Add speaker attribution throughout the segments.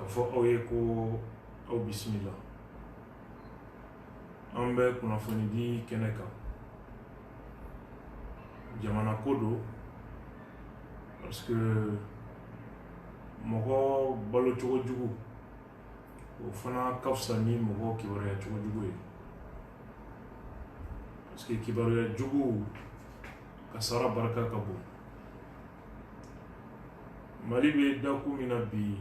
Speaker 1: fɔ aw ye ko aw bisimila. An bɛ kunnafoni di kɛnɛ kan. Jamana ko don parce que mɔgɔ balo cogo jugu o fana ka fisa ni mɔgɔ kibaruya cogo jugu ye. Parce que kibaruya jugu kasara barika ka bon. Mali bɛ daku min na bi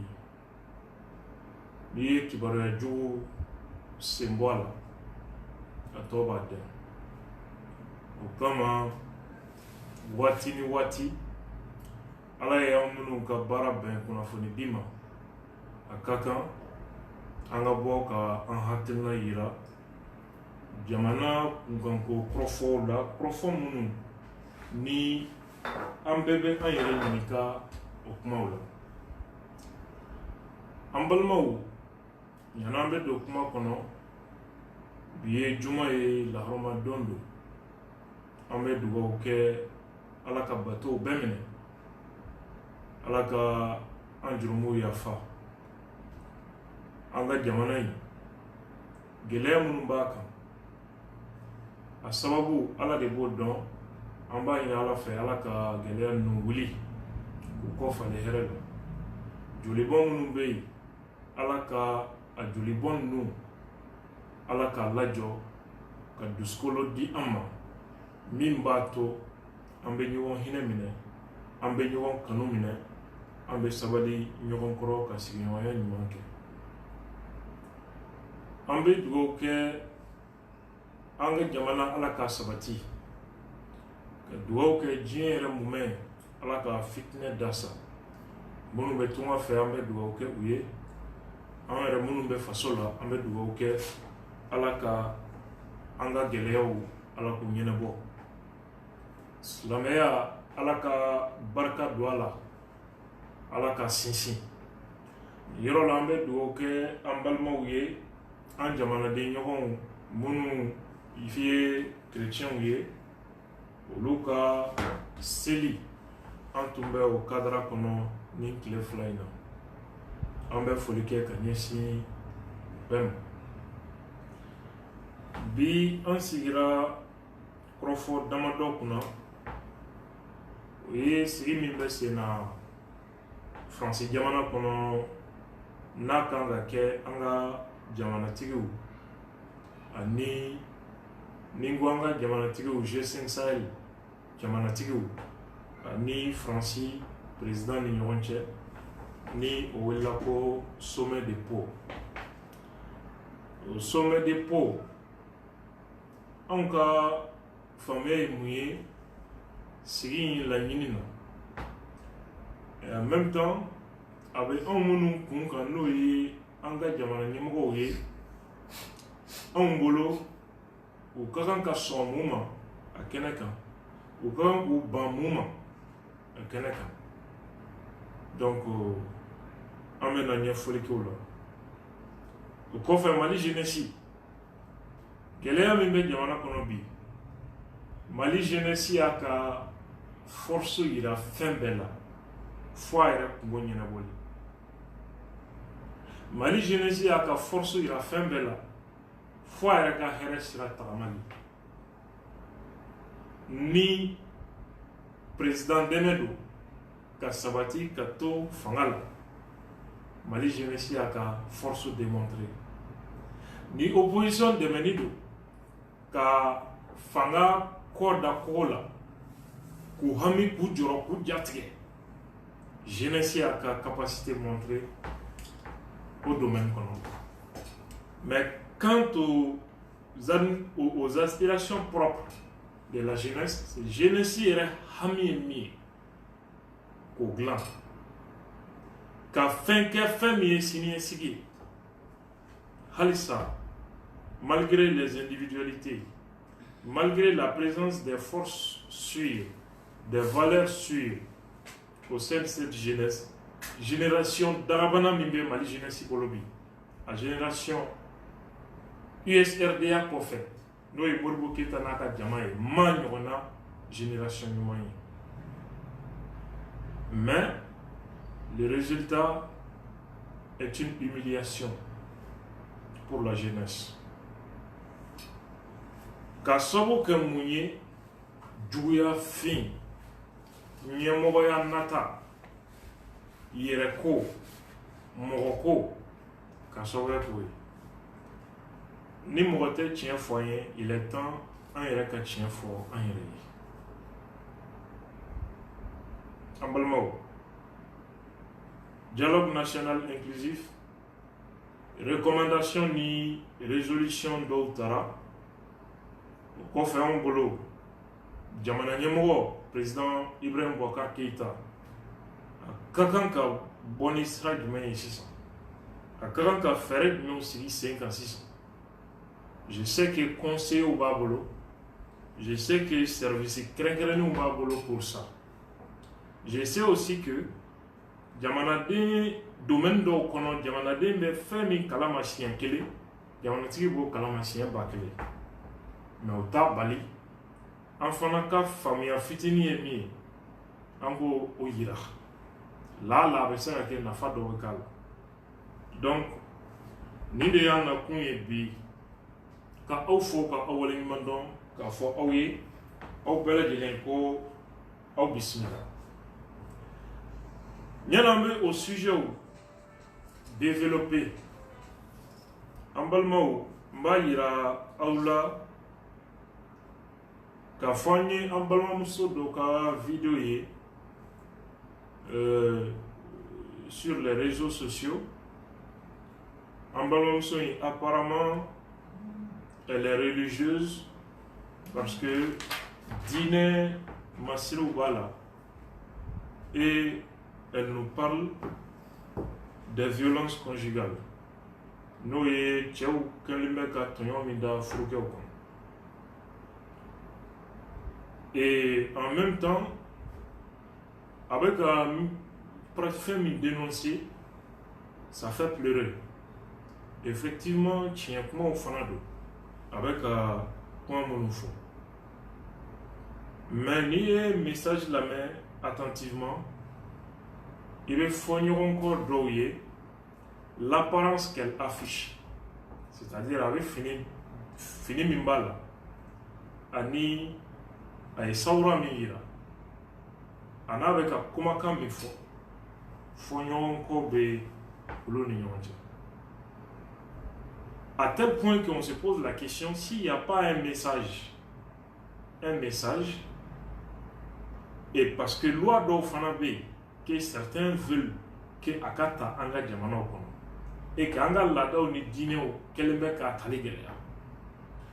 Speaker 1: n'i ye kibaruya jugu sen bɔ a la a tɔ b'a dɛn. O kama waati ni waati Ala ye an minnu ka baara bɛn kunnafoni di ma a ka kan an ka bɔ ka an hakilina yira jamana kunkanko kɔrɔfɔw la, kɔrɔfɔ minnu ni an bɛɛ bɛ an yɛrɛ ɲininka o kumaw la. An balimaw, yan'an bɛ don kuma kɔnɔ, bi ye juma ye, laharama don don. An bɛ dugawu kɛ Ala ka batow bɛɛ minɛ, Ala ka an jurumu yafa. An ka jamana in gɛlɛya minnu b'a kan, a sababu Ala de b'o dɔn. An b'a ɲini Ala fɛ Ala ka gɛlɛya ninnu wuli k'u kɔfale hɛrɛ la. Jolibɔn minnu bɛ yen, Ala ka a jolibɔn ninnu Ala k'a lajɔ ka dusukolo di an ma min b'a to an bɛ ɲɔgɔn hinɛ minɛ, an bɛ ɲɔgɔn kanu minɛ, an bɛ sabali ɲɔgɔn kɔrɔ ka sigiɲɔgɔnya ɲuman kɛ. An bɛ dugawu kɛ an ka jamana Ala k'a sabati, ka dugawu kɛ diɲɛ yɛrɛ mumɛ Ala ka fitinɛ dasa. Minnu bɛ tunga fɛ an bɛ dugawu kɛ u ye, an yɛrɛ minnu bɛ faso la an bɛ dugawu kɛ Ala ka an ka gɛlɛyaw Ala k'u ɲɛnabɔ. Silamɛya Ala ka barika don a la, Ala ka sinsin. Yɔrɔ la an bɛ dugawu kɛ an balimaw ye, an jamanaden ɲɔgɔnw minnu ye chrétiens ye, olu ka seli an tun bɛ o kadara kɔnɔ ni tile fila in na. An bɛ foli kɛ ka ɲɛsin bɛɛ ma. Bi an sigira kɔrɔfɔ damadɔ kunna, o ye sigi min bɛ sen na Faransi jamana kɔnɔ n'a kan ka kɛ an ka jamanatigiw ani ni ko an ka jamanatigiw G5 Sahel jamanatigiw ani Faransi président ni ɲɔgɔn cɛ, ni o welela ko sommet de Pau. O sommet de Pau anw ka faamuya ye mun ye sigi in laɲini na, et en même temps a bɛ anw minnu kun kan n'o ye an ka jamana ɲɛmɔgɔw ye, anw bolo u ka kan ka sɔn mun ma a kɛnɛ kan, u ka kan k'u ban mun ma a kɛnɛ kan. Donc an bɛna ɲɛfɔli kɛ o la. O kɔfɛ Mali jeunesse gɛlɛya min bɛ jamana kɔnɔ bi, Mali jeunesse y'a ka force yira fɛn bɛɛ la fo a yɛrɛ kungo ɲɛnabɔli. Mali jeunesse y'a ka force yira fɛn bɛɛ la fo a yɛrɛ ka hɛrɛ sira tagamali. Ni président dɛmɛ don ka sabati ka to fanga la, Mali jeunesse y'a ka force démontrer. Ni opposition dɛmɛni don ka fanga kɔ da kogo la k'u hami k'u jɔrɔ k'u jatigɛ, jeunesse y'a ka capacité montrer au domaine kɔnɔ. Mais quant aux aspirations propres de la jeunesse, jeunesse yɛrɛ hami ye min ye k'o dilan, ka fɛn kɛ fɛn min ye siniɲɛsigi ye. Halisa, malgré les individualités, malgré la présence des forces sûres, des valeurs sûres au sein de cette jeunesse, génération Darabana Mimbe Mali jeunesse Kolobi, la génération USRDA Kofé, nous y Moribo Keita Naka Djamaye, Manyorona, génération Numaye. Mais les résultats est une humiliation pour la jeunesse. Ka sabu ke mun ye juguya fin ɲɛmɔgɔya nata yɛrɛ ko mɔgɔ ko ka sababuya k'o ye ni mɔgɔ tɛ tiɲɛ fɔ an ye il est temps an yɛrɛ ka tiɲɛ fɔ an yɛrɛ ye. An balimaw, dialogue national inclusif recommandation ni résolution dɔw tara o kɔfɛ anw bolo jamana ɲɛmɔgɔ président Ibrahim Boubacar Keïta a ka kan ka bɔ ni sira jumɛn ye sisan, a ka kan ka fɛɛrɛ jumɛnw sigi sen kan sisan. Je sais que conseillers b'a bolo, je sais que services kɛrɛnkɛrɛnnenw b'a bolo pour ça. Je sais aussi que jamanaden domaine dɔw kɔnɔ jamanaden bɛ fɛn min kalama siɲɛ kelen jamanatigi b'o kalama siɲɛ 1000 mais o t'a bali an fana ka faamuya fitinin ye min ye an b'o yira la a bɛ se ka kɛ nafa dɔ bɛ k'a la. Donc nin de y'an na kun ye bi ka aw fo ka aw waleɲuman dɔn k'a fɔ aw ye aw bɛɛ lajɛlen ko aw bisimila. Y'an bɛ o sujet développer an balimaw n b'a yira aw la k'a fɔ an ye an balimamuso dɔ ka vidéo ye sur les réseaux sociaux. An balimamuso in apparemment elle est religieuse parce que diinɛ masiriw b'a la et elle nous parle des violences conjugales. N'o ye cɛw kɛlen bɛ ka tɔɲɔ min da furukɛw kan. Et en même temps, avec fɛn min dénoncer, ça fait pleurer. Effectivement, tiɲɛ kumaw fana don. Avec kuma minnu fɔ. Mais n'i ye message lamɛn attentivement, il bɛ fɔ ɲɔgɔn kɔ dɔw ye l'apparence qu'elle affiche, c'est-à-dire a bɛ fini min b'a la ani a ye sawura min yira a n'a bɛ ka kumakan min fɔ ɲɔgɔn kɔ bɛ olu ni ɲɔgɔn cɛ. À tel point qu'on se pose la question s'il n'y a pas un message, et parce que loi dɔw fana bɛ yen que certains veulent que a ka ta an ka jamanaw kɔnɔ et que an ka laadaw ni diinɛw kɛlen bɛ k'a tali gɛlɛya.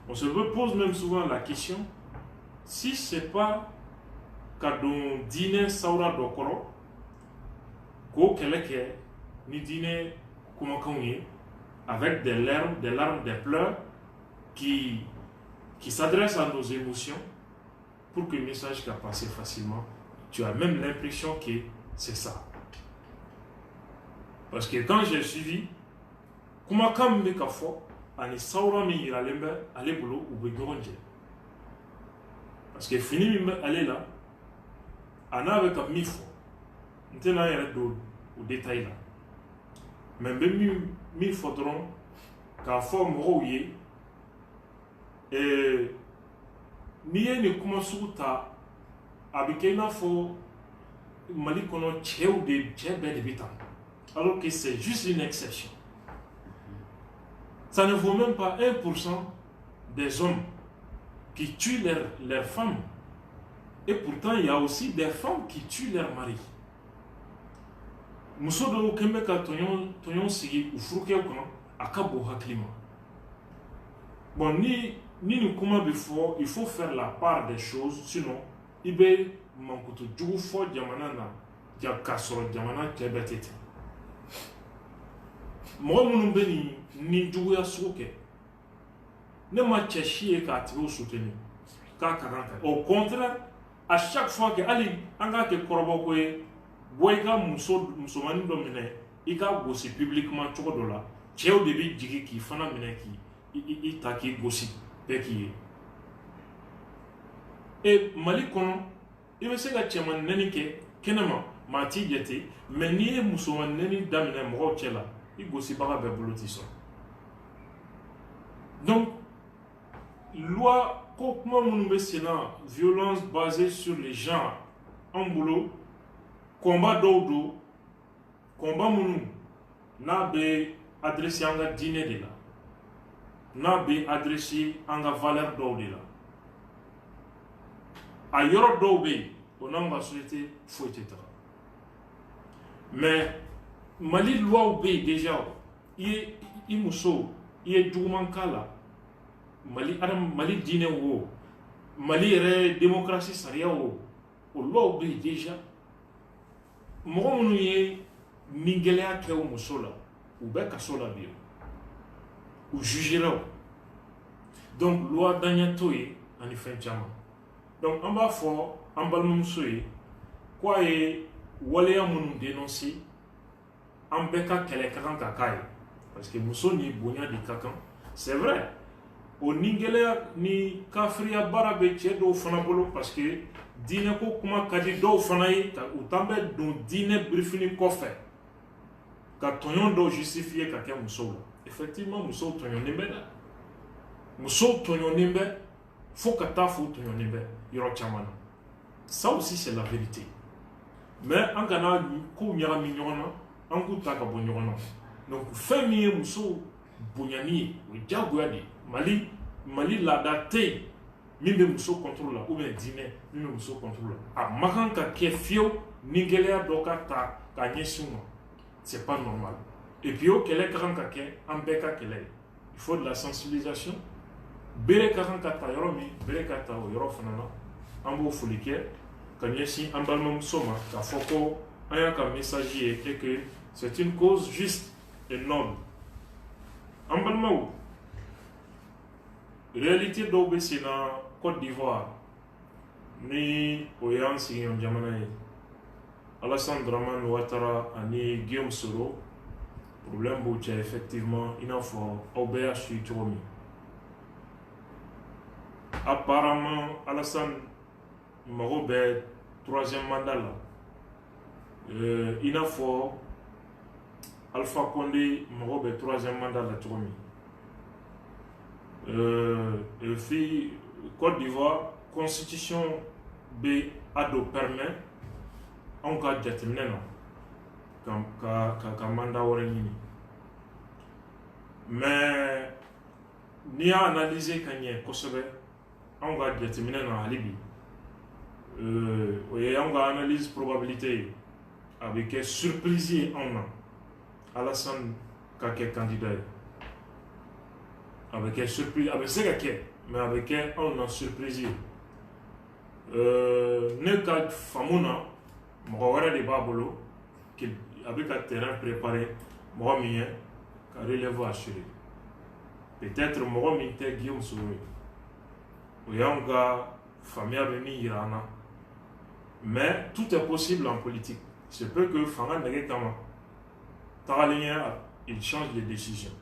Speaker 1: On se pose même souvent la question si c'est pas ka don diinɛ sawura dɔ kɔrɔ k'o kɛlɛ kɛ ni diinɛ kumakanw ye avec des larmes, des pleurs qui s'adressent à nos émotions pour que le message puisse passer facilement. Tu as même l'impression que c'est ça. Parce que quand j'ai suivi, comment quand me kafo, ani saura mi iralembe, ale bolo ou begonje. Parce que fini mi aller là, ana avec un mifo. Maintenant il y a au détail là. Mais même mi faudront qu'à forme rouillée et ni ne kuma suta abikena fo Mali kono tchèw de tchèbè de bitan. Alors que c'est juste une exception. Ça ne vaut même pas 1% des hommes qui tuent leurs femmes. Et pourtant, il y a aussi des femmes qui tuent leurs maris. Muso do kembe ka tonyon sigi u furukew kono akabo haklima. Bon, ni kuma before, il faut faire la part des choses, sinon il be mankutu jugu fo jamana na ja kasoro jamana kebetete. Mɔgɔ minnu bɛ ni juguya sugu kɛ ne ma cɛ si ye k'a tigi soutenir k'a ka kan ka. Au contraire, à chaque fois que hali an k'a kɛ kɔrɔbɔ ko ye bɔ i ka musomanin dɔ minɛ i ka gosi publiquement cogo dɔ la cɛw de bɛ jigin k'i fana minɛ k'i ta k'i gosi bɛɛ k'i ye. Et Mali kɔnɔ i bɛ se ka cɛman nɛni kɛ kɛnɛma maa t'i jate mais n'i ye musoman nɛni daminɛ mɔgɔw cɛ la i gosibaga bɛɛ bolo ti sɔrɔ. Donc loi ko kuma minnu bɛ sen na violence basée sur les genres an bolo combat dɔw don combat minnu n'a bɛ adressé an ka diinɛ de la n'a bɛ adressé an ka valeur dɔw de la a yɔrɔ dɔw bɛ yen o n'an ka société foyi tɛ taga mais Mali loi bɛ yen déjà i muso i ye juguman k'a la Mali diinɛ wo Mali yɛrɛ démocratie sariya wo o loi bɛ yen déjà mɔgɔ minnu ye ni gɛlɛya kɛ o muso la u bɛ kaso la bi u jugera o donc loi daɲɛ t'o ye ani fɛn caman donc an b'a fɔ an balimamuso ye ko a ye waleya minnu dénoncer an bɛɛ ka kɛlɛ ka kan ka k'a ye parce que muso ni bonya de ka kan c'est vrai o ni gɛlɛya ni kafiriya baara bɛ cɛ dɔw fana bolo parce que diinɛ ko kuma ka di dɔw fana ye u t'an bɛ don diinɛ birifini kɔfɛ ka tɔɲɔn dɔw justifier ka kɛ musow la effectivement musow tɔɲɔnnen bɛ dɛ musow tɔɲɔnnen bɛ fo ka taa fɔ u tɔɲɔnnen bɛ yɔrɔ caman na ça aussi c'est la vérité mais an kana kow ɲagami ɲɔgɔn na an k'u ta ka bɔ ɲɔgɔn na donc fɛn min ye musow bonyani ye o ye diyagoya de ye Mali laada tɛ yen min bɛ muso contrôle la ou bien diinɛ min bɛ muso contrôle la a ma kan ka kɛ fiyewu ni gɛlɛya dɔ ka ta k'a ɲɛsin u ma c'est pas normal et puis o kɛlɛ ka kan ka kɛ an bɛɛ ka kɛlɛ ye il faut de la sensibilisation bere ka kan ka ta yɔrɔ min bere ka ta o yɔrɔ fana na an b'o foli kɛ ka ɲɛsin an balimamuso ma k'a fɔ ko an y'a ka message ye et que c'est une cause juste et noble an balimaw réalité dɔw bɛ sen na Côte d'Ivoire ni o y'an sigiɲɔgɔn jamana ye Alassane Dramane Ouattara ani Guillaume Soro problème b'u cɛ effectivement i n'a fɔ aw bɛɛ y'a suit cogo min apparemment Alassane mago bɛ troisième mandat la i n'a fɔ Alpha Condé mago bɛ troisième mandat la cogo min et puis Côte d'Ivoire constitution bɛ a dɔ permet anw ka jateminɛ na ka mandat wɛrɛ ɲini mais n'i y'a analyser ka ɲɛ kosɛbɛ anw ka jateminɛ na hali bi o ye anw ka analyse probabilité ye a bɛ kɛ surprise ye anw na Alassane ka kɛ candidat ye a bɛ kɛ surprise a bɛ se ka kɛ mais a bɛ kɛ anw na surprise ye ne ka faamu na mɔgɔ wɛrɛ de b'a bolo a bɛ ka terrain préparer mɔgɔ min ye ka relève assurer peut-être mɔgɔ min tɛ Guillaume Soro ye o y'anw ka faamuya bɛ min yira an na mais tout est possible en politique il se peut que fanga nɛgɛ kama tagalen ɲɛ il change de décision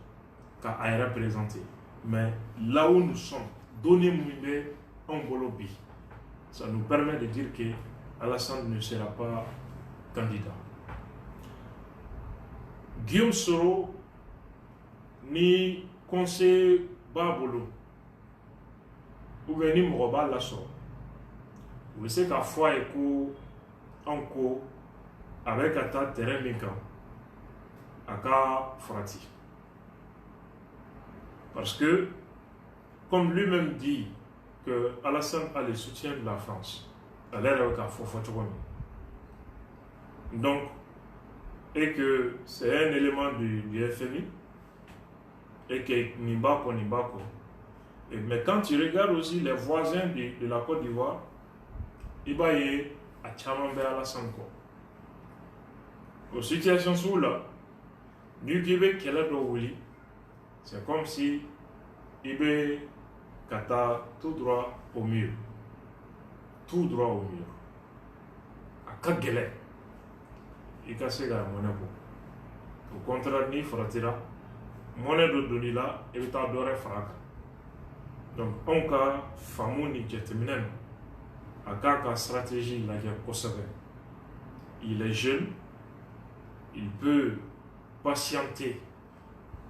Speaker 1: k'a yɛrɛ présenter mais là où nous sommes donné mun bɛ anw bolo bi ça nous permet de dire que Alassane ne sera pas candidat. Guillaume Soro ni conseil b'a bolo ou bien ni mɔgɔ b'a lasɔrɔ u bɛ se k'a fɔ a ye ko anw ko a bɛ ka taa terrain min kan a ka farati parce que comme lui-même dit que Alassane a le soutien de la France ale yɛrɛ bɛ k'a fɔ cogo min donc et que c'est un élément du FMI et que nin b'a kɔ nin b'a kɔ mais quand tu regardes aussi les voisins de la Côte d'Ivoire i b'a ye a caman bɛ Alassane kɔ o situation sugu la n'i k'i bɛ kɛlɛ dɔ wuli c'est comme si i bɛ ka taa tout droit au mur tout droit au mur a ka gɛlɛn i ka se ka mɔnɛ bɔ au contraire n'i faratira mɔnɛ dɔ donn'i la i bɛ taa dɔ wɛrɛ fara a kan donc anw ka faamu ni jateminɛ na a k'a ka stratégie lajɛ kosɛbɛ il est jeune il peut patienter.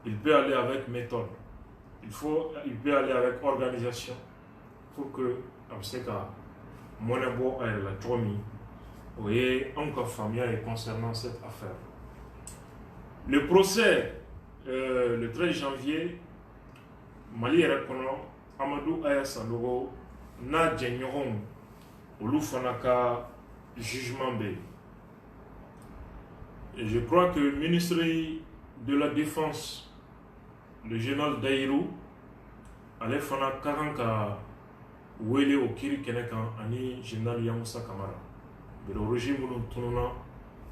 Speaker 1: Il peut aller avec méthode. Il peut aller avec organisation pour que mon abo a la tromi. Voyez, encore familial concernant cette affaire. Le procès, le 13 janvier, Mali reconnaît Amadou Aya Sandogo n'a djegnoron au Fanaka jugement B. Et je crois que le ministre de la Défense, le général Daïrou, allait faire Karanka Wele au Kiri Kenekan, Ani général Yamoussa Kamara. Mais le régime Tounona,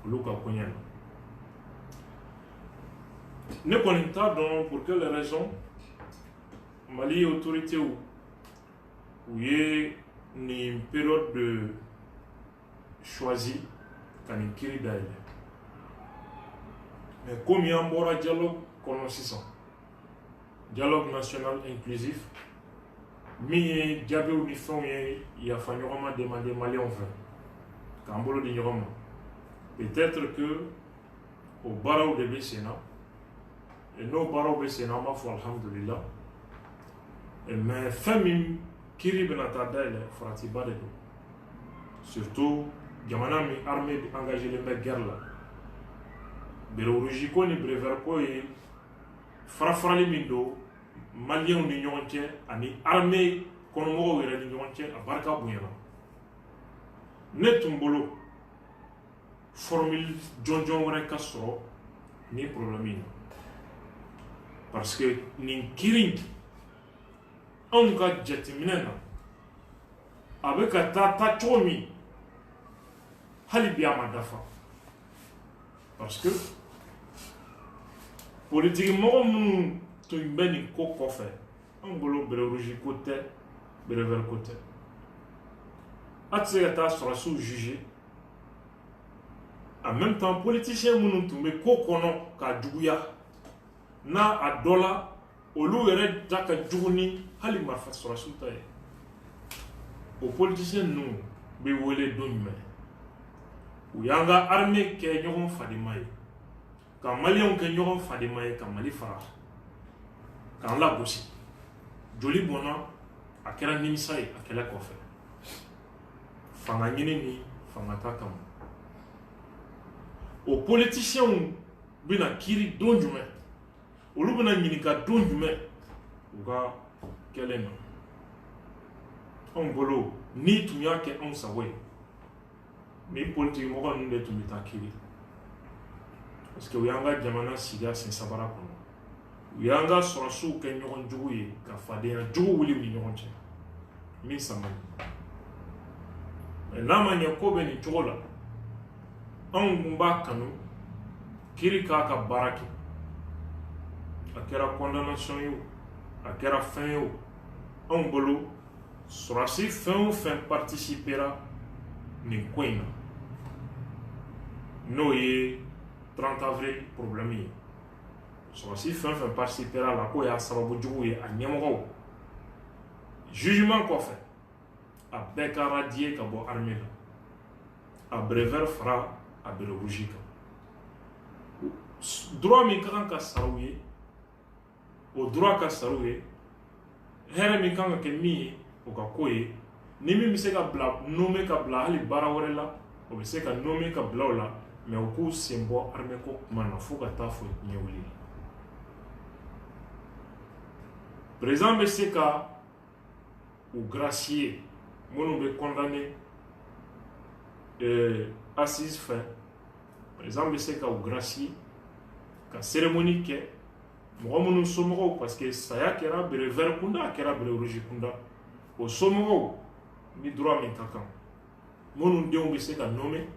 Speaker 1: Luka Konyana. Ne connaît pas donc pour quelle raison Mali autorité où il y a une période de choisie quand il Kiri Daïrou. Mais comme il y a un dialogue connaissant, dialogue national inclusif, mais diable ou nifon il y a fallu demander Maliens enfin. Kambolo di Yoroma. Peut-être que au barreau de Bessena, et nos barreaux de Bessena, ma foi, alhamdulillah, mais famille Kiri Benatada, il est fratiba de nous. Surtout, Yamana mi armée engagée les mecs guerre là. Berorujiko ni breverko et farafrali mindo malien ni nyonche ani armée konomo wera ni nyonche abarka bunyana netumbolo formule jonjon wera kasoro ni problème parce que ni kirin on ga jetminena avec ta chomi halibia madafa parce que politiquement, nous avons ko kofé. On bolo béréologie côté, béréver côté. Atseta sera sous-jugé. En même temps, politiciens nous tomber ko kono ka djuguya. Na adola olu ere daka djuguni hali marfa sera sous-taye. Aux politiciens nous be wele donme. Ou yanga armée ke nyoron fadimaye. Quand Maliens ont nyoron fadimaye quand Mali fara. Quand la bossi. Joli bona a kera nimsaye a kela kofe. Fanga ni fanga takam. Aux politiciens bina kiri donjume. Olu bina nyinika donjume. Uga kelena. On bolo ni tumya ke on sawe. Mais politique moi nous de tumita kiri parce que uyanga jamana siga sin sabara kono uyanga sorasu ke nyoron juguye ka fade na jugu wuli ni nyoron che mi samani na ma nyako be ni chola on gumba kanu kiri ka baraki akera condamnation yo akera fin yo on bolo sorasi fin participera ni koina no ye 30 avril problème so si fin participer à la ko ya sababu jugu ye a nyemo jugement ko fait a bekara die ka bo armée a brever fra a biologique droit mi kan ka sarouye au droit ka sarouye here mi kan ke mi o ka koye ni mi se ka bla nommé ka bla hali barawrela o be se ka nommé ka bla la mais au coup sembo armé ko mana fuga ta fo nyewli président be se ka ou gracier mono be condamné assise fin président be se ka ou gracier ka cérémonie ke mo mono somo parce que ça ya kera bere ver kunda kera bere roji kunda o somo ni droit min kakan monu ndew be se ka nommé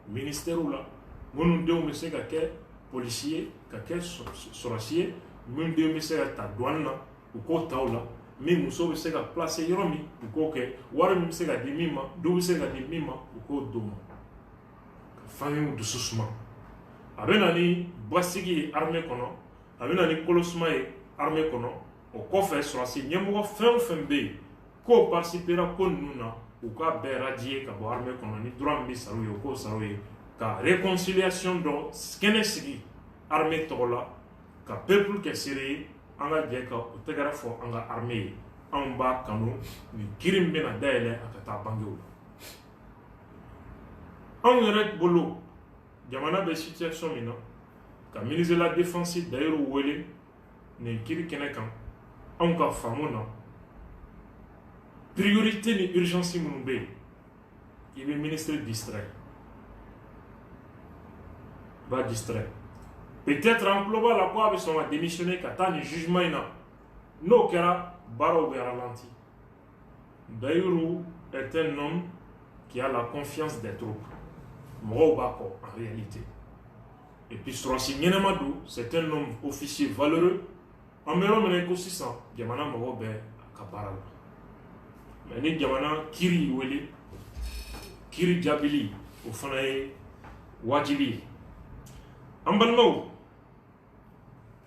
Speaker 1: ministère là monu ndew be se ka ke policier ka ke sorcier monu ndew be se ka ta douane ou ko taula mi muso be se ka placer yoromi ou ko ke wara mi se ka di mima do be se ka di mima ou ko doma ka famille de susma abena ni basigi armée kono abena ni kolosma armée kono o ko fait sorcier nyemo fembe ko participera ko nuna ou ka beradier ka bo armée kono ni droit mi saru yo ko saru ka réconciliation do skenesigi armée tɔgɔ la ka peuple kɛ seere ye an ka jɛ ka o tɛgɛrɛ fɔ an ka armée ye anw b'a kanu nin kiri min bɛna dayɛlɛ a ka taa bangew la anw yɛrɛ bolo jamana bɛ situation min na ka ministre de la défense Dayiru wele nin kiri kɛnɛ kan anw ka faamu na priorité ni urgence minnu bɛ yen i bɛ ministre distrait va distrait peut-être an tulo b'a la ko a bɛ sɔn ka démissionner ka taa nin jugement in na n'o kɛra baaraw bɛ ralenti Dayiru est un homme qui a la confiance des troupes mɔgɔw b'a kɔ en réalité et puis sɔrɔsi ɲɛnɛma don c'est un homme officier valeureux an bɛ yɔrɔ min na i ko sisan jamana mɔgɔw bɛ a ka baara la mais ni jamana kiri y'i wele kiri jaabili o fana ye wajibi ye an balimaw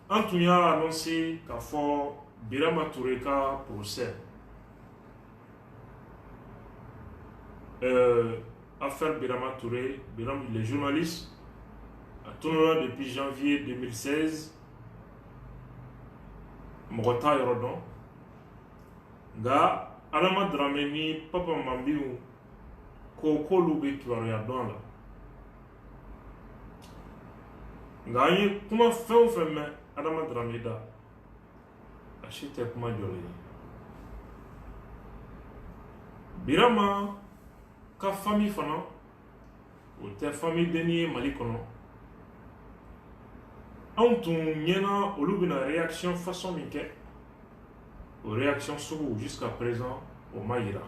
Speaker 1: an tun y'a annoncé k'a fɔ Birama Touré ka procès affaire Birama Touré, les journalistes à tournoi depuis janvier 2016 mɔgɔ t'a yɔrɔ dɔn nka Adama Dramé ni Papa Mambiw ko k'olu bɛ kibaruya dɔn a la nka an ye kuma fɛn o fɛn mɛn Adama Dramé da a si tɛ kuma jɔlen ye Birama ka famille fana o tɛ famille denni ye Mali kɔnɔ anw tun ɲɛna olu bɛna réaction façon min kɛ o réaction sugu jusqu'à présent o ma yira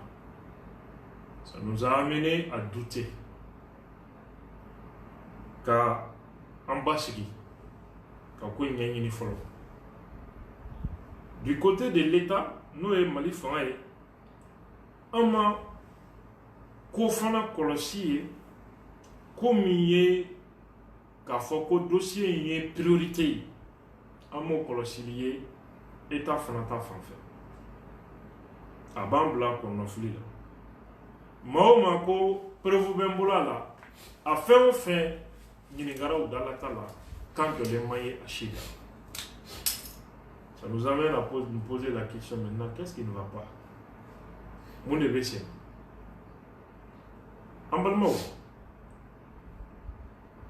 Speaker 1: ça nous a amené à douter ka an basigi ka ko in ɲɛɲini fɔlɔ du côté de l'État n'o ye Mali fanga ye an ma ko fana kɔlɔsi ye ko min ye k'a fɔ ko dossier in ye priorité ye an m'o kɔlɔsili ye État fana ta fanfɛ a b'an bila kɔnɔnafili la maa o maa ko preuve bɛ n bolo a la a fɛn o fɛn ɲininkaraw dalata la kan jɔlen man ye a si la ça nous amène à nous poser la question maintenant qu'est-ce qui ne va pas mun de bɛ sen an balimaw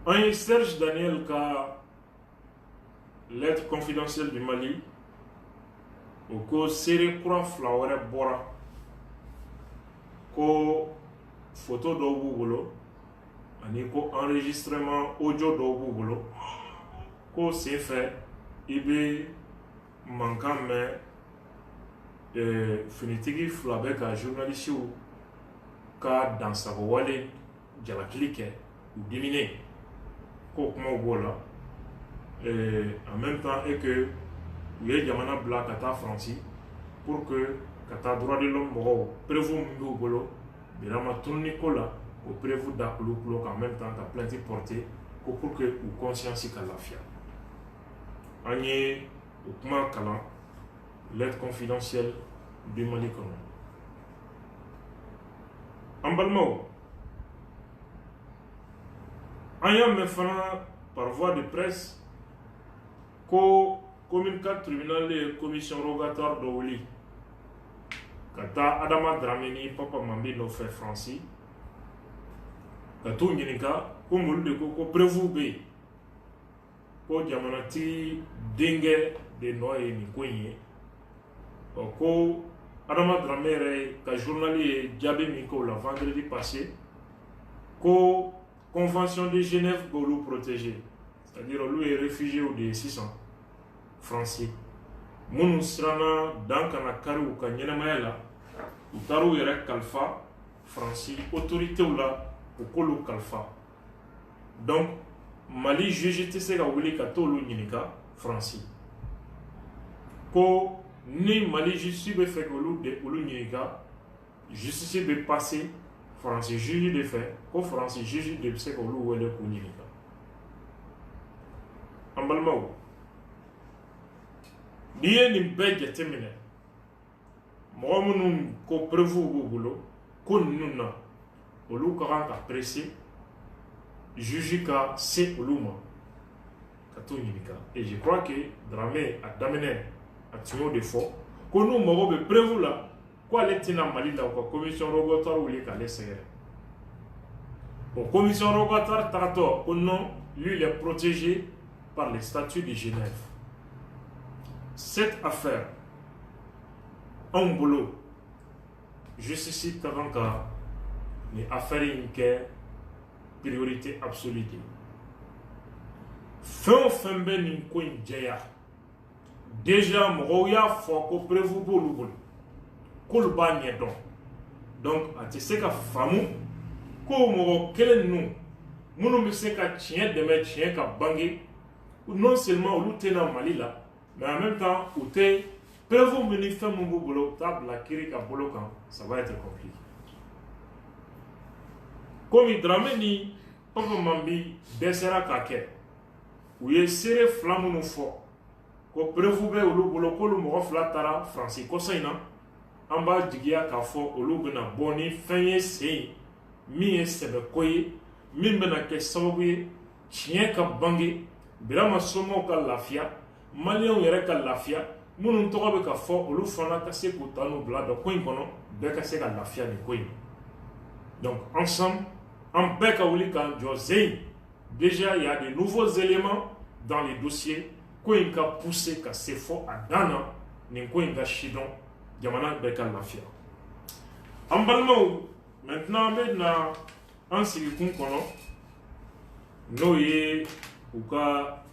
Speaker 1: an ye Serge Daniel ka lettre confidentielle du Mali o ko seere kura fila wɛrɛ bɔra ko photo dɔw b'u bolo ani ko enregistrement audio dɔw b'u bolo ko senfɛ i bɛ mankan mɛn finitigi fila bɛ ka journalistiw ka dansago wale jalakili kɛ u diminen ko kumaw b'o la en même temps et que u ye jamana bila ka taa Faransi pour que ka taa droit de l'homme mɔgɔw prévu min b'u bolo Birama tununi ko la o prévu da kulu kulo qu'en même temps ka plainte porter ko pour que u conscience ka lafiya an ye o kuma kalan lettre confidentielle du Mali kɔnɔ an balimaw an y'a mɛn fana par voie de presse ko communiqué tribunal ye commission rogatoire dɔ wuli ka taa Adama Dramé ni Papa Mambi nɔfɛ Faransi ka t'u ɲininka ko olu de ko preuve bɛ yen ko jamanatigi denkɛ de nɔ ye nin ko in ye ko Adama Dramé yɛrɛ ka journal ye jaabi min k'o la vendredi passé ko convention de Genève k'olu protéger c'est-à-dire olu ye réfugiés de sisan Français minnu siranna dan kana kari u ka ɲɛnamaya la u taara u yɛrɛ kalifa Faransi autoritéw la u k'olu kalifa donc Mali juge tɛ se ka wuli ka t'olu ɲininka Faransi ko ni Mali justice bɛ fɛ k'olu ɲininka justice bɛ passer Faransi juge de fɛ ko Faransi juge de bɛ se k'olu wele k'u ɲininka an balimaw n'i ye nin bɛɛ jateminɛ mɔgɔ minnu ko preuve b'u bolo ko ninnu na olu ka kan ka presser juge ka se olu ma Et je crois que Dramé a d'amener à Timo de fort. Que nous m'avons prévu là, quoi les tina Mali là, quoi commission rogatoire ou les calés serrés. Bon, commission rogatoire, tarato, non, lui il est protégé par les statuts de Genève. Cette affaire, en boulot, justice avant que les affaires une priorité absolue. Fin ben ko jaya déjà mo ya fo ko prévu bolu ko le ba nyedon donc ati se ka famu ko mo kelen nu munu mi se ka tien de me tien ka bangi non seulement ou tena Mali là mais en même temps ou te prévu mini fin mon bolo table la kiri ka bolo kan ça va être compliqué comme il drame ni papa mambi desera ka ke où il serré flamme nous fort ko prévu be olu bolo ko lu mo fla tara français ko sayna amba digia ka fo olu bena boni fenye sei mi sebe koyi min bena ke sababu chien ka bangi birama somo ka lafia malien yere ka lafia munu to be ka fo olu fana ka se ko tanu bla do koyi kono be ka se ka lafia ni koyi donc ensemble en be ka wuli kan josei. Déjà, il y a de nouveaux éléments dans les dossiers qui ont poussé à ces faux à Dana, qui ont chidon, Yamana Beka Lafia. En Balmao, maintenant, en Silicon Kono, nous y ou ka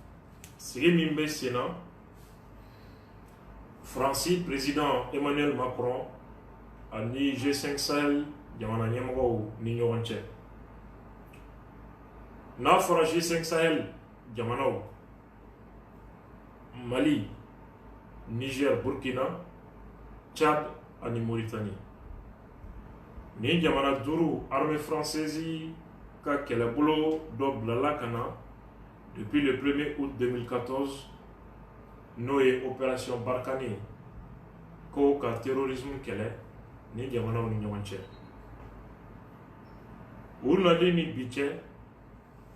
Speaker 1: Sirimimbe Sénat, Francis, président Emmanuel Macron, a ni G5 Sahel, Yamana Nyamgo, Nino Wanche. Na fora G5 Sahel jamanaw Mali, Niger, Burkina, Tchad et Mauritanie. Ni jamana duru armée française ka kelabolo doblala kana depuis le 1er août 2014 noé opération Barkhane ko ka terrorisme kele ni jamana ni nyawanche. Urna ni biche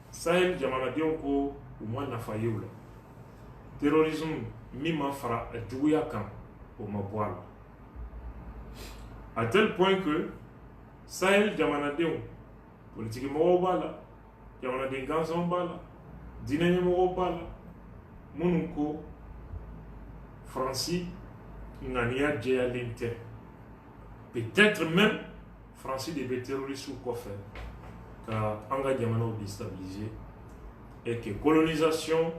Speaker 1: Sahel jamana ko umwa nafayew la terrorisme mima fara juguya kan o mabwala à tel point que Sahel jamana politique mo bala jamana ganson bala dinene mo bala mununko Francis ngania djea linte peut-être même Francis des terroristes ou quoi faire anga jamana déstabilisé et que colonisation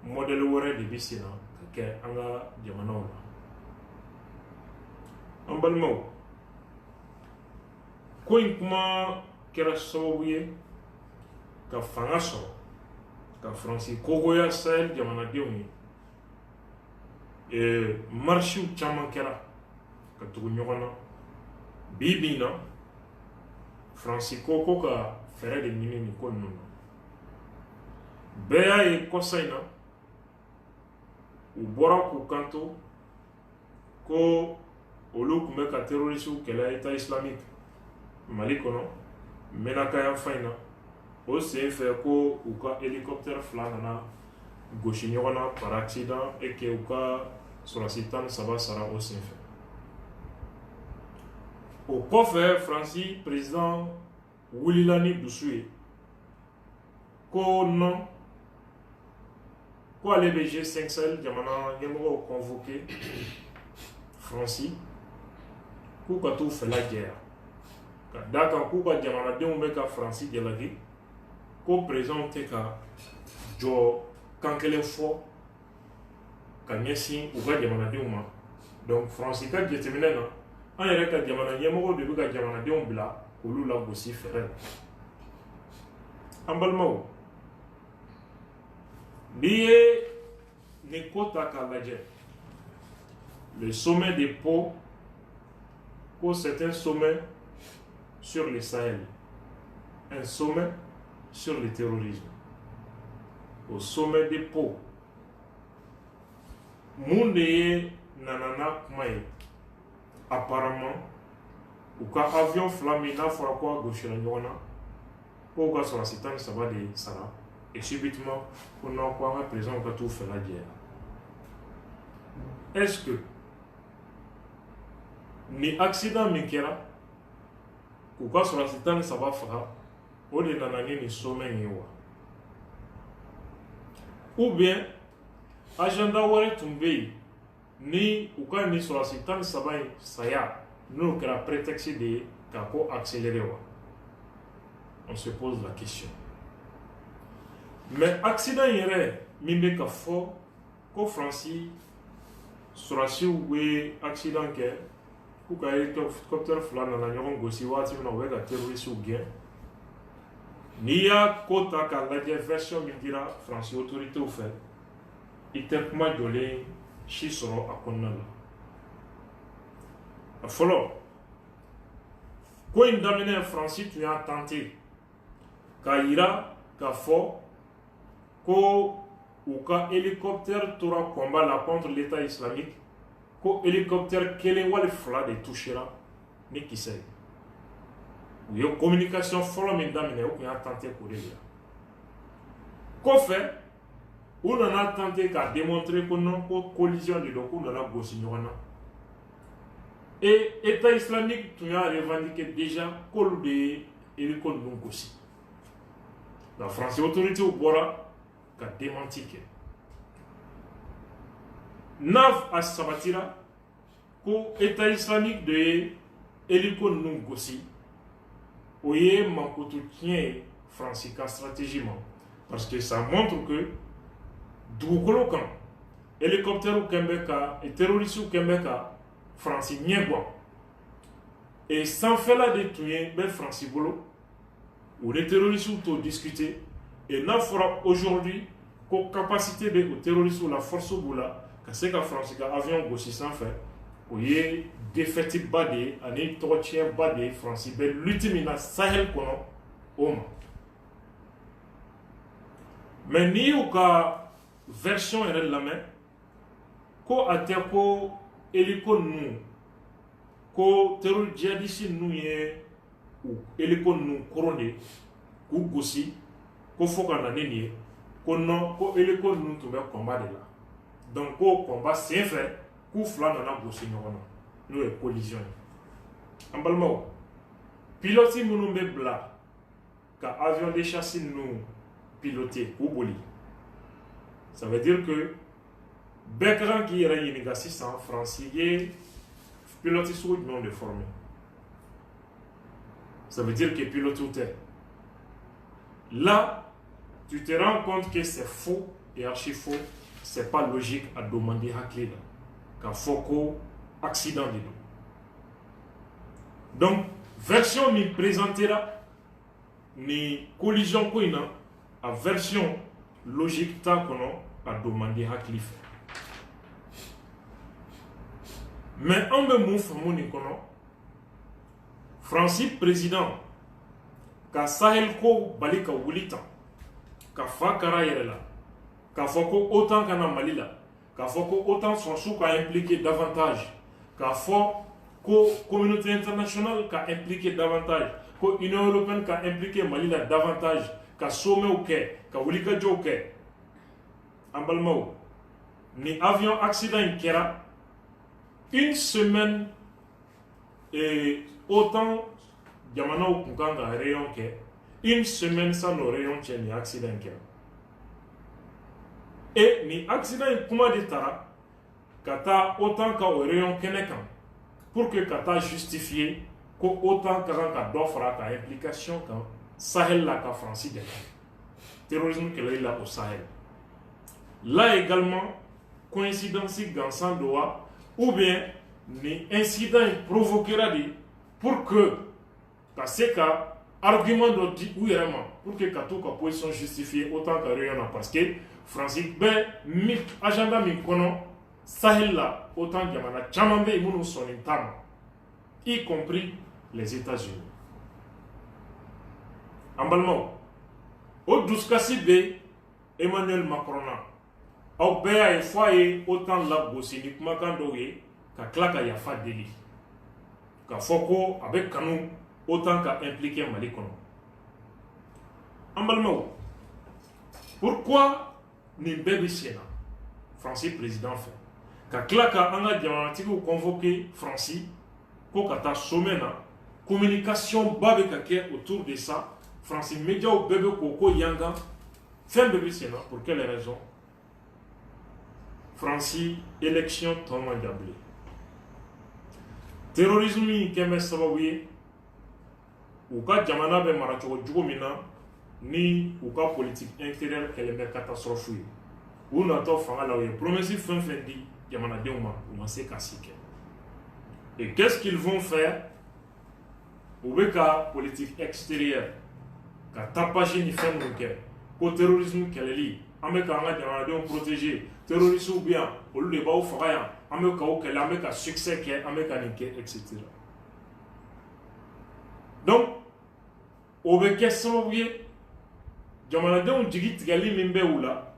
Speaker 1: modèle wore de bisina que anga jamana en balmo ko kuma kera sababuye ka fanga so ka Francis kogoya Sahel jamana dewni et marchu chama kera ka tugu nyogona bibina Francis koko ka fere de nimi ni ko nunu beya e kosaina u bora ku kanto ko olu kume ka terroristu kela état islamique Mali kono menaka ya faina o sen fe ko u ka hélicoptère flana gauche nyona par accident et que u ka surasitan saba sara o sen fe au kɔfɛ Francis président Wililani Doussoué ko non ko ale bɛ G5 Sahel jamana ɲɛmɔgɔw convoqué Francis k'u ka t'u fɛla jɛya ka d'a kan k'u ka jamanadenw bɛ ka Francis jalaki ko président tɛ ka jɔ kan kelen fɔ ka ɲɛsin u ka jamanadenw ma donc Francis ka jateminɛ na an yɛrɛ ka jamana ɲɛmɔgɔw de bɛ ka jamanadenw bila olu la gosi fɛrɛ la an balimaw n'i ye nin ko ta k'a lajɛ le sommet de Pau ko c'est un sommet sur le Sahel un sommet sur le terrorisme au sommet de Pau mun de ye nanana kuma ye apparemment u ka avion fila min n'a fɔra ko a gosira ɲɔgɔn na k'o ka sɔrɔ sitan saba de sara et subitement on a encore un président qui a tout fait la guerre. Est-ce que ni accident mikera ou quoi sur la citane ça va faire au lieu de ni sommet ou bien agenda wale tumbei ni ou quoi ni sur la citane ça va ça ya nous que la prétexte de kako accélérer on se pose la question. Mais accident yere mimbe ka fo ko Francis sur la si ou accident que ou ka hélicoptère flan na nyon gosi wati na wega terroriste ou bien ni ya kota ka la version midira Francis autorité au fait itekma jolé chi soro akonna la follow ko indamine Francis tu as tenté ka ira ka fo ko ou ka hélicoptère tora combat la contre l'état islamique ko hélicoptère kelen wali fla de touchera ni kisay ou yo communication follow min damine ou ya tenté ko de ya ko fait on a tenté qu'à démontrer que non ko collision de donc on a gossi nyona et état islamique tu a revendiqué déjà ko de hélicoptère non gossi la France autorité au bora qu'a démenti que Nav à Sabatira ko état islamique de hélicoptère non gossi oye mankoto tient France stratégiquement parce que ça montre que dugukolo kan hélicoptère ou Kembeka et terroriste ou Kembeka France nyegwa et sans faire la détruire ben France bolo ou les terroristes ou tout discuter et n'a fera aujourd'hui qu'aux capacités de terroristes ou la force au boula que c'est que France a avion aussi sans faire ou y défaite badé année tortien badé France ben l'ultime Sahel kono homme mais ni ou ka version est la main ko ateko hélico nous ko terror djihadiste nous yé ou hélico nous couronné ou gossi ko foka na neni ko non ko hélico nous to combat de là donc ko combat c'est fait ku fla na gossi non nous est collision ambalmo pilote nous be bla ka avion de chasse nous piloter ou boli. Ça veut dire que Bekran qui est une assistant français pilote sous le nom de formé. Ça veut dire que pilote ou terre. Là, tu te rends compte que c'est faux et archi faux. C'est pas logique à demander à clé là. Quand faut qu'au accident de nous. Donc, version ni présentée là, ni collision qu'on a, à version logique tant qu'on a demandé à Cliff. Mais en me mouf mon ikono Francis président ka Sahel ko balika wulita ka fakara yerela ka foko autant kana malila ka foko autant son sou ka impliqué davantage ka foko communauté internationale ka impliqué davantage ko Union européenne ka impliqué malila davantage ka sommet au quai ka wulika jo quai ambalmao ni avion accident kera une semaine et autant Yamana ou Kukanga rayon que une semaine sans nos rayons tient ni accident et ni accident comment de tara kata autant qu'à rayon kenekan pour que kata justifier ko autant qu'à d'offre à implication quand Sahel la ka Francis de terrorisme que là au Sahel là également coïncidence dans doa ou bien ni incident provoquera pour que parce que argument de dit ou vraiment pour que toute position justifiée autant que rien parce que Francis ben mi agenda mi kono Sahel là autant que mana chamambe imunu son intama y compris les États-Unis ambalmo au douskasi be Emmanuel Macron au béa et foyer autant la bossi ni kuma kan do ye ka klaka ya fa deli ka foko avec kanu autant ka impliqué Mali kono ambalmo Pourquoi Nimbebi Siena, Francis président fait? Quand Klaka Anga Diamantigo convoqué Francis, pour que ta sommet communication babe kake autour de ça, Francis Média ou bébé Koko Yanga, fait bébé Siena, pour quelle raison? Francis, élection totalement diablée. Terrorisme qui est sababué, ou ka jamana be maracho jugo mina, ni ou ka politique intérieure qu'elle est catastrophe. Ou n'attend fanga la ouye. Promesse fin dit, jamana de ou sait cassique. Et qu'est-ce qu'ils vont faire? Ou be ka politique extérieure, ka tapage ni fin mouke, ko terrorisme qu'elle est li. Ame ka nga jamana de protéger, terrorisme ou bien, au lieu de ba ou fanga ame ka ou qu'elle ame ka succès qu'elle ame ka nike, etc. Donc, au beque sababuye, jamanadenw jigi tigɛli min bɛ u la,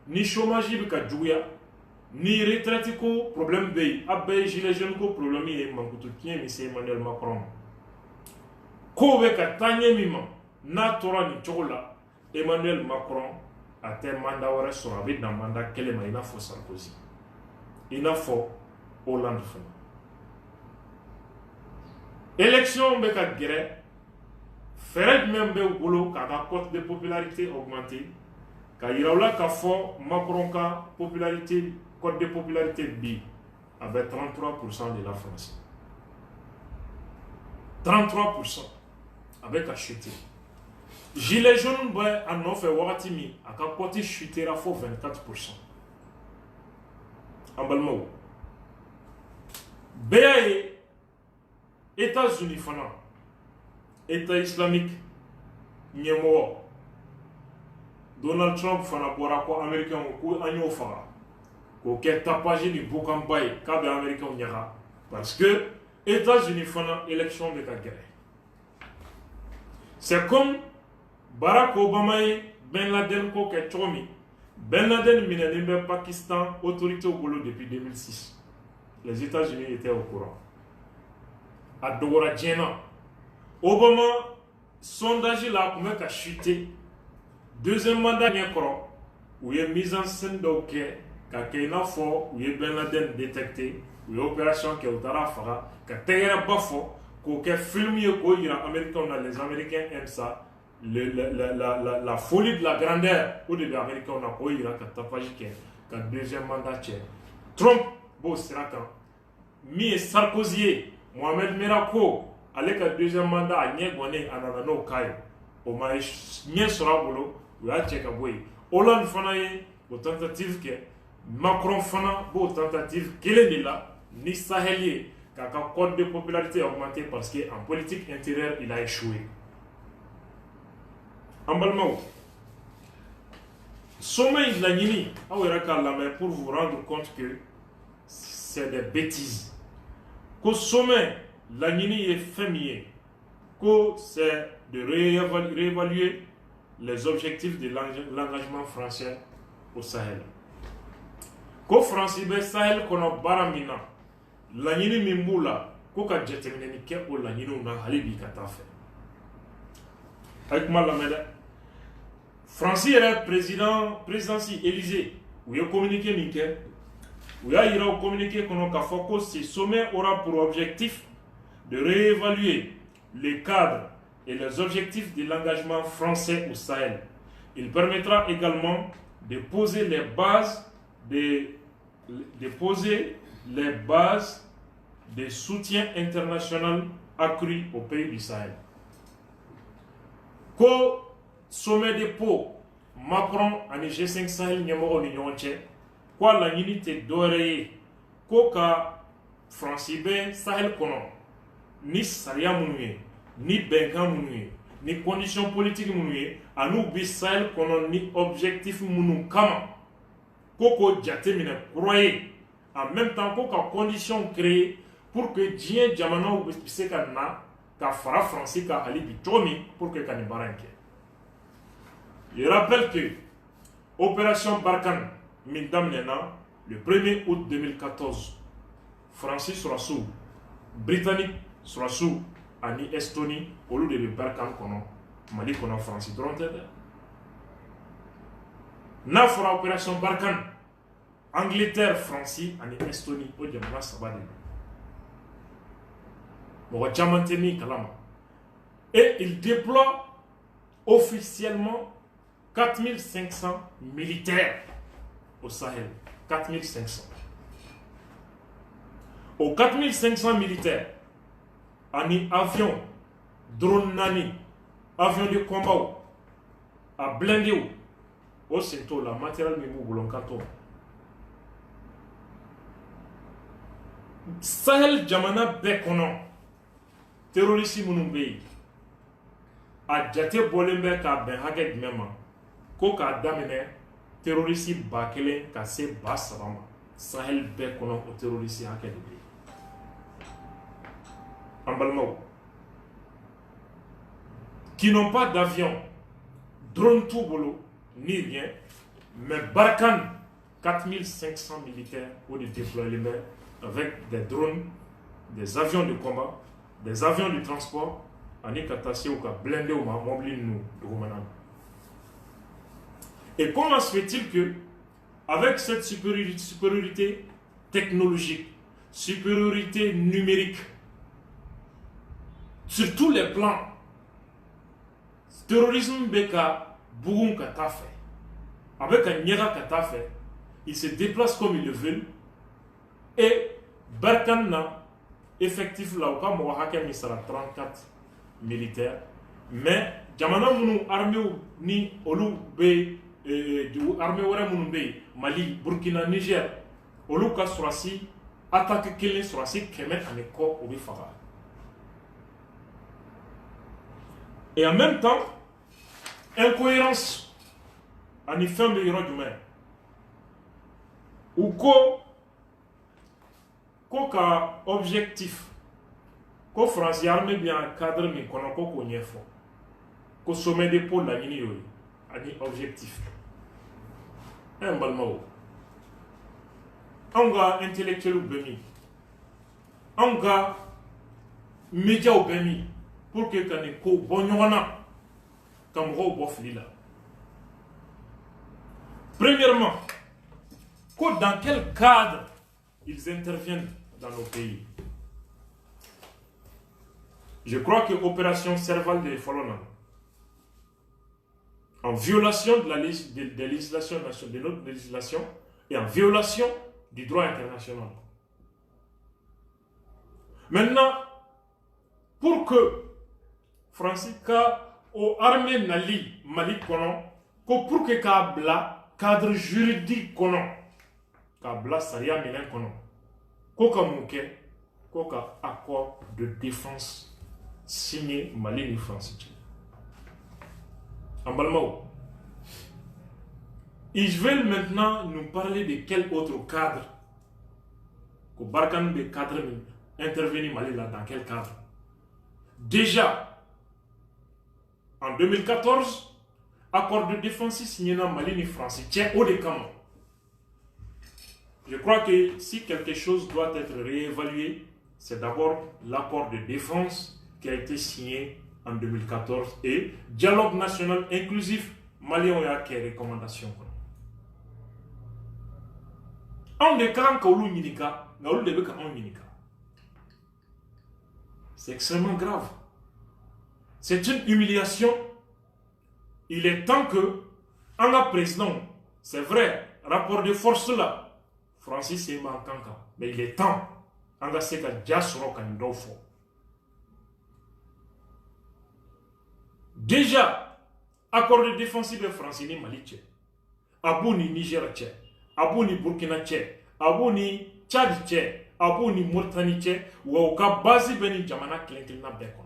Speaker 1: ni chômage bɛ ka juguya, ni retraite ko problème bɛ yen, a bɛɛ ye gilet jaune ko problème ye mankutu tiɲɛ min se Emmanuel Macron ma. Ko bɛ ka taa ɲɛ min ma, n'a tora nin cogo la, Emmanuel Macron a tɛ mandat wɛrɛ sɔrɔ, a bɛ dan mandat kelen ma, i n'a fɔ Sarkozy, i n'a fɔ Hollande fana. Élection bɛ ka gɛrɛ. Fɛrɛ jumɛn bɛ bolo k'a ka cote de popularité augmenter, ka yira u la k'a fɔ Macron ka popularité, cote de popularité bi a bɛ 33% de la France. 33% a bɛ ka chuter. Gilet jaune bɛ a nɔfɛ wagati min a ka cote chutera fo 24%. An balimaw, bɛɛ y'a ye États-Unis fana, État islamique ɲɛmɔgɔ Donald Trump fana bɔra ko américain ko an y'o faga k'o kɛ tapage ni bokanba ye k'a bɛ américain ɲaga parce que États-Unis fana élection bɛ ka gɛrɛ. C'est comme Barack Obama ye Ben Laden ko kɛ cogo min, Ben Laden minɛnen bɛ Pakistan autorité bolo depuis 2006. Les États-Unis étaient au courant. A dɔgɔra diɲɛ na. Obama, sondage là, comment qu'a chuté. Deuxième mandat, où il y a mise en scène d'ok, qu'il y a fort, où il y a Ben Laden détecté, où il y a opération qui est au Tarafara, qu'il y a bafo, qu'il y a film, les Américains aiment ça, la folie de la grandeur, au début américain, on a quoi, il y a un deuxième mandat. Trump, bon, c'est là quand. Mi Sarkozy, Mohamed Mirako, avec le deuxième mandat, il y a un cas. Au moins, il y a un bolo, il y a un check. Hollande fana ye o tentative que Macron fana bo tentative quelle est là, ni Sahel qui a un code de popularité augmenté parce qu'en politique intérieure, il a échoué. En Balmao, sommet de la Guinée, pour vous rendre compte que c'est des bêtises. Qu'au sommet, la Guinée est féminine, que c'est de réévaluer les objectifs de l'engagement français au Sahel. Qu'au France, Sahel qu'on a baramina, la Guinée Mimboula, qu'au cas de Jeteminique ou la Guinée on a Halibi Katafe. Avec moi la médaille. Francis est présidentiel Élysée, où il a communiqué Mickey. Où il a communiqué qu'on a fait ce sommet aura pour objectif de réévaluer les cadres et les objectifs de l'engagement français au Sahel. Il permettra également de poser les bases de soutien international accru au pays du Sahel. Qu'au sommet de Pau, Macron a G5 Sahel numéro l'Union tchèque, quoi la unité dorée, qu'au Francis B Sahel kono, ni Saria Mounouye, ni Benkan Mounouye, ni conditions politiques Mounouye, à nous bi Sahel kono ni objectif Mounou Kama, qu'au Djatemine croyez, en même temps qu'aux conditions créées pour que Djien Djamano ou Bisekana, ka Fara Francis ka Ali Bitomi, pour que Kanibaranke. Je rappelle que Opération Barkhane, Mindam Nena, le 1er août 2014, Francis Rassou, Britannique Rassou, Ani Estonie, au lieu de Barkhane Kono, Mali Kono Francis Dronted. n'a fera opération Barkhane Angleterre, France et Estonie au jamana sabade mo chamanteni kalama et il déploie officiellement 4500 militaires au Sahel. 4500. Aux 4500 militaires, ani avion, drone nani, avion de combat, à blindé au centre la matériel mimou boulonkato. Sahel jamana bekono, terroriste munumbe, a jate bolembe ka ben hage dmema, ko ka damene terroriste bakele ka se basama, Sahel bekono o terroriste hage dmema. Qui n'ont pas d'avion, drone tout boulot, ni rien, mais Barkhane, 4500 militaires pour les déploiement avec des drones, des avions de combat, des avions de transport, en écatation ou blindé ou mobile nous. Et comment se fait-il que, avec cette supériorité technologique, supériorité numérique, sur tous les plans, terrorisme beka bougon katafe, avec un niera katafe, ils se déplacent comme ils le veulent, et Barkhane na effectif là, au cas où il sera 34 militaires, mais jamana munu armée ni olu be armée wara munu be Mali, Burkina, Niger, olu ka surasi attaque kelen surasi kemet aneko obi faga. Et en même temps, incohérence en y fait le héros du maire. Ou qu'un objectif, qu'au français armé bien cadre, mais qu'on a qu'on y est fort. Qu'au sommet des pôles, la ligne, un objectif. Un balmao. Un gars intellectuel ou béni. Un gars média ou béni. Pour que quand on ait bonjourna, comme là. Premièrement, dans quel cadre ils interviennent dans nos pays? Je crois que l'opération Serval de Folona, en violation de de notre législation et en violation du droit international. Maintenant, pour que Francis au armée nali Mali kono ko pour que kabla cadre juridique kono kabla saria minen kono ko ka muke ko ka accord de défense signé Mali et France. En balmao, ils veulent maintenant nous parler de quel autre cadre que Barkhane de cadre intervenir Mali là, dans quel cadre? Déjà en 2014, accord de défense signé dans Mali et France. Tiens, au décamon. Je crois que si quelque chose doit être réévalué, c'est d'abord l'accord de défense qui a été signé en 2014 et dialogue national inclusif Mali a des recommandations. On déclare que Minika, c'est extrêmement grave. C'est une humiliation. Il est temps que, en la président, c'est vrai, rapport de force là, Francis est manquant, mais il est temps, en la seka diasoro kandofo. Déjà, accord de défense de France ni Mali tché, Abou ni Niger tché, Abou ni Burkina tché, Abou ni Tchad tché, Abou ni Mauritanie tché, ou au cas basi beni jamana klenklina beko.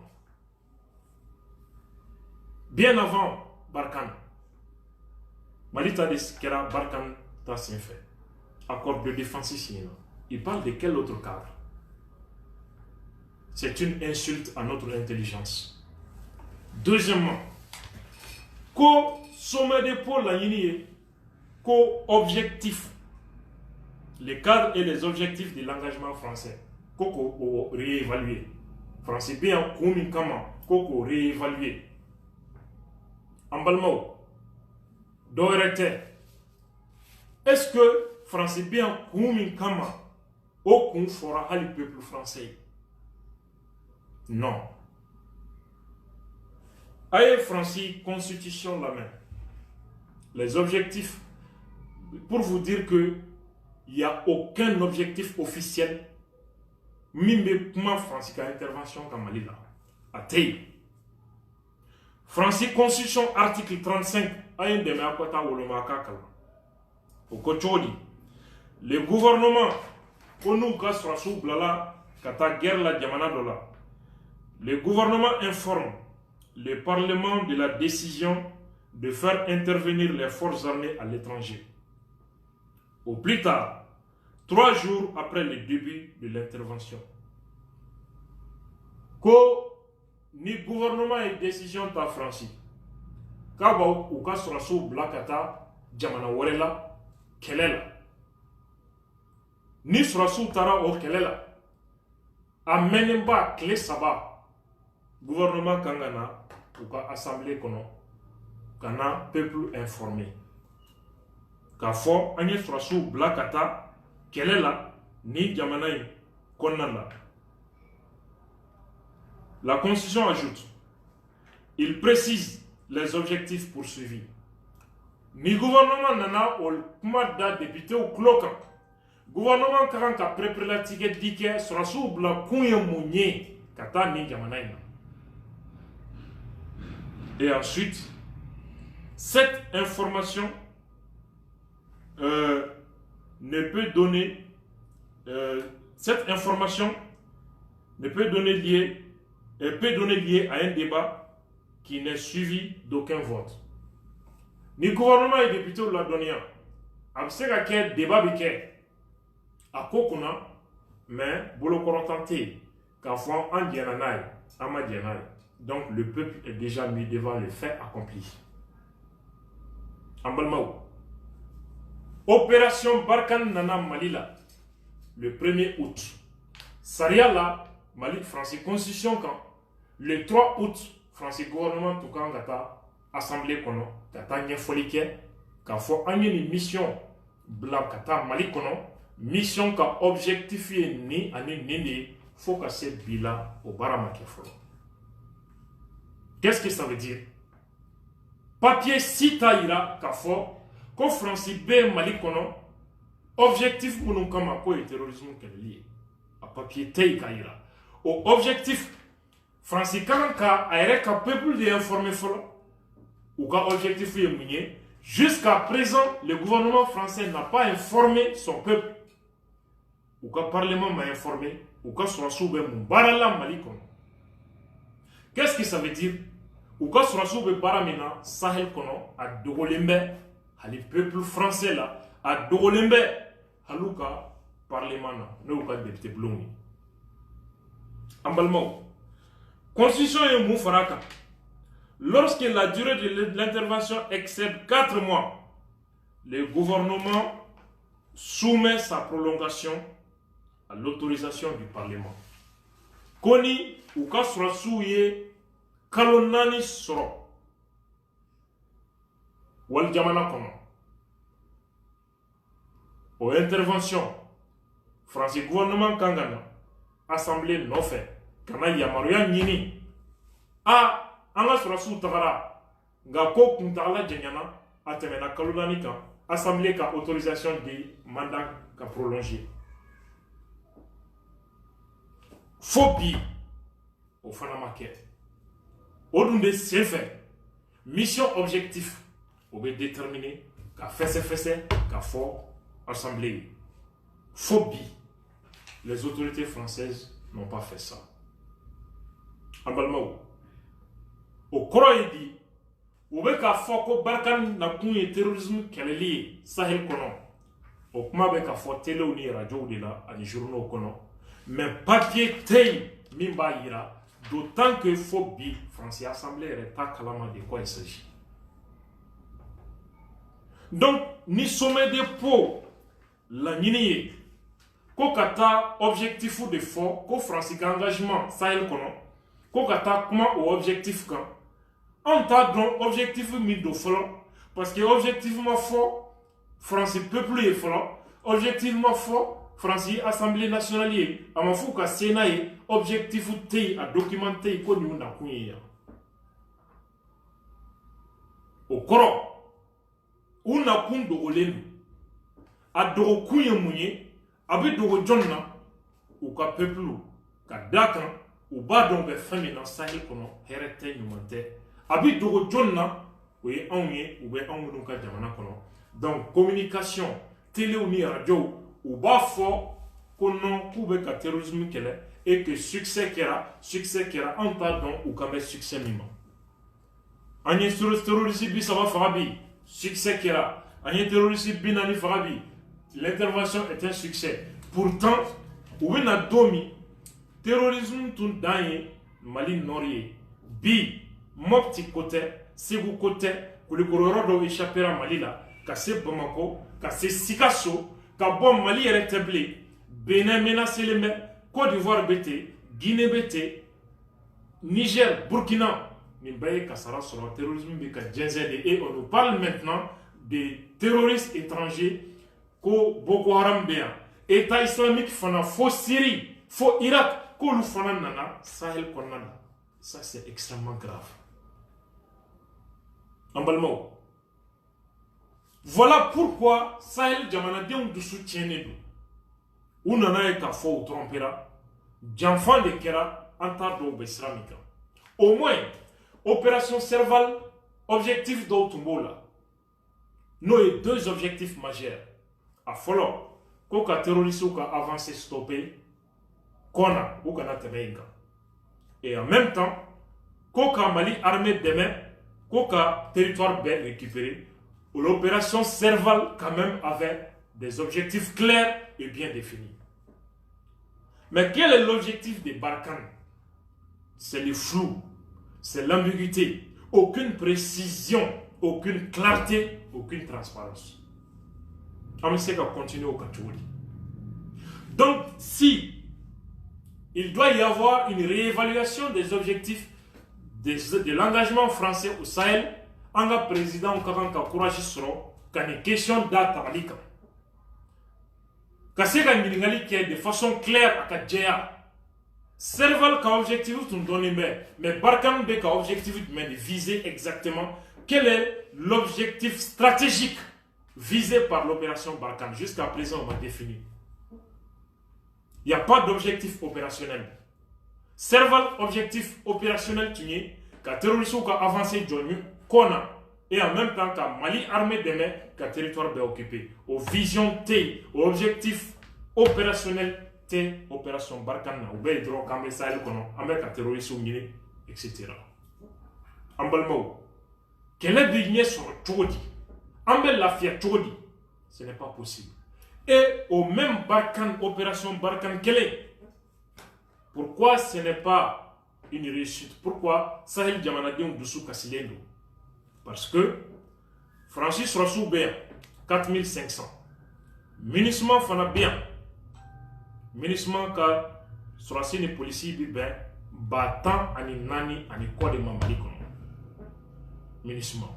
Speaker 1: Bien avant Barkhane, Mali t'a dit que Barkhane t'a fait. Accord de défense ici. Il parle de quel autre cadre? C'est une insulte à notre intelligence. Deuxièmement, qu'au sommet des pôles, qu'au objectif, les cadres et les objectifs de l'engagement français, qu'au réévaluer. Français bien, qu'au réévaluer. En balmao, d'orete, est-ce que français bien kumi kama au kun fora hali peuple français? Non. Aïe Francis, constitution la main. Les objectifs, pour vous dire que il n'y a aucun objectif officiel. Mimbe kuma Francis ka intervention comme Mali là. Atei. Francis constitution article 35 aïe de ma kota wolomaka kala. Au kochodi. Le gouvernement konu kasra sou blala kata guerre la diamana dola. Le gouvernement informe le Parlement de la décision de faire intervenir les forces armées à l'étranger. Au plus tard, 3 jours après le début de l'intervention. Ko ni gouvernement et décision ta Francis. Kaba ou ka surasu blakata jamana warela kelela. Ni surasu tara o kelela. Amenemba kle saba. Gouvernement kangana ou ka assemblée kono kana peuple informé. Ka fo anye surasu blakata kelela ni jamanaï konala. La Constitution ajoute, il précise les objectifs poursuivis. Ni gouvernement nana ol kumada député ou cloka. Gouvernement karanka préparatique dike surasu bla kunye mounye kata ni jamanaï. Et ensuite, cette information ne peut donner lieu à un débat qui n'est suivi d'aucun vote. Ni gouvernement et député la donné. Absega quel débat biké à kokuna mais bolo korotanté qu'à fond en diananaï amadianaï. Donc le peuple est déjà mis devant le fait accompli. Ambalmaou. Opération Barkhane Nana Malila, le 1er août. Sariala, Mali, Francis, Constitution quand le 3 août, Francis, gouvernement Toukan Gata, Assemblée Kono, Gata Nyefolike, Ka fo une mission Bla Kata Mali Kono, mission ka objectifié ni ani nini, faut que c'est bilan au Baramakefolo. Qu'est-ce que ça veut dire? Papier Sitaïra Kafo, ko Francis B. Mali Kono, objectif pour nous comme un peu de terrorisme qu'elle est liée. À papier Teikaïra. Au objectif, Francis Kanka a été capable d'informer Folo, ou qu'un objectif est mouillé. Jusqu'à présent, le gouvernement français n'a pas informé son peuple. Ou qu'un parlement m'a informé, ou qu'un soit sous Barala Mali Kono. Qu'est-ce que ça veut dire? Ou quand Sourasou Baramina, Sahel Kono, à Dogolembe, le peuple français là, à Dogolembe, Halouka, Parlement, Nouka député Bloumi. Ambalmo, Constitution et Moufaraka. Lorsque la durée de l'intervention excède 4 mois, le gouvernement soumet sa prolongation à l'autorisation du Parlement. Koni, ou quand Sourasou est Kalonani soro wal jamana kono o intervention français gouvernement kangana assemblée no fait kana yamaruya nyini a anga soro su tagara nga ko kuntala jenyana atemena kalonani kan assemblée ka autorisation de mandat ka prolonger phobie au fanamaket. Au-delà c'est fait. Mission objectif. On va déterminer qu'à faire qu'à fort assemblée. Phobie. Les autorités françaises n'ont pas fait ça. En Balmao. Au Croix dit, on va qu'à fort que Barkhane n'a pas eu terrorisme qu'elle est liée. Sahel kono. Au kuma va qu'à fort télé ou ni radio de là, à des journaux kono. Mais papier tei mimba ira. D'autant que phobie, Français Assemblée n'est pas calama de quoi il s'agit. Donc, ni sommet de peau, la nini, ko kata objectif ou de fort, ko Français engagement, ça il connaît, ko kata comment au objectif quand, on t'a donc objectif mis de fort, parce que objectivement fort, France peuple est fort, objectivement fort, France Assemblée nationale est, amafuka Sénat est, objectif té à documenter ko ni na kunya. Au koro, una kundo olenu, a dogo kunya munye, abi dogo jonna, ou ka peuple, ka dakan, ou ba dombe féminin sahi kono, herete nyumante, abi dogo jonna, oui, ou bien on ka jamana kono. Donc, communication, télé ou ni radio, ou bas fort, qu'on pouvait que terrorisme qu'elle est, et que succès qu'elle a, en pardon, ou quand même succès mima. Agnès terroriste bi ça va farabi, succès qu'elle a. Agnès terroriste bi nani farabi, l'intervention est un succès. Pourtant, ou bien a domi, terrorisme tout dans Mali Norié, bi, mopti côté, Ségou côté, pour le cororo do échapper à Mali là, cassé Bamako, cassé Sikasso, ka bon Mali est rétabli, Bénin menacé les mains, Côte d'Ivoire bété, Guinée bété, Niger, Burkina, Nimbaye Kassara sur le terrorisme et on nous parle maintenant des terroristes étrangers ko Boko Haram béa, État islamique fana faux Syrie, faux Irak, ko lu fana nana Sahel konana. Ça c'est extrêmement grave. Emballement. Voilà pourquoi Sahel Djamanadien de soutien ou nana est à faux ou trompera, d'enfant de Kera, en tas d'obésramika. Au moins, opération Serval, objectif d'Autumbola. Nous avons deux objectifs majeurs. À follow, qu'on a terrorisé ou qu'on a avancé stoppé, qu'on a ou qu'on a terminé. Et en même temps, qu'on a Mali armée demain, qu'on a territoire bien récupéré, où l'opération Serval quand même avait des objectifs clairs et bien définis. Mais quel est l'objectif des Barkhane? C'est le flou, c'est l'ambiguïté, aucune précision, aucune clarté, aucune transparence. On sait qu'on continue au Katouli. Donc, si il doit y avoir une réévaluation des objectifs de l'engagement français au Sahel, en cas président Kakanka courage sera quand il question d'Atamalika. Quand c'est de façon claire à Kadjea, Serval ka objectif tout donner mais Barkhane be ka objectif mais de viser exactement quel est l'objectif stratégique visé par l'opération Barkhane. Jusqu'à présent, on m'a défini. Il n'y a pas d'objectif opérationnel. Serval objectif opérationnel tu es qu'à terroriste ou qu'à avancé Johnny Kona et en même temps qu'à Mali armée demain qu'à territoire bien occupé. Aux visions T, aux objectifs opérationnels T, opération Barkhane ou bien hydro kamé Sahel kono, avec un terroriste ou Guinée, etc. En balmao, quel est le sur Tchodi? En bel la fiat Tchodi, ce n'est pas possible. Et au même Barkhane, opération Barkhane, quelle est? Pourquoi ce n'est pas une réussite? Pourquoi Sahel Djamanadien dessous Kassilendo? Parce que Francis Rossou bien 4500. Ministre Fana bien. Ministre ka Sorasi ni policiers bien battant ani nani ani quoi de Mamadi kono. Ministre.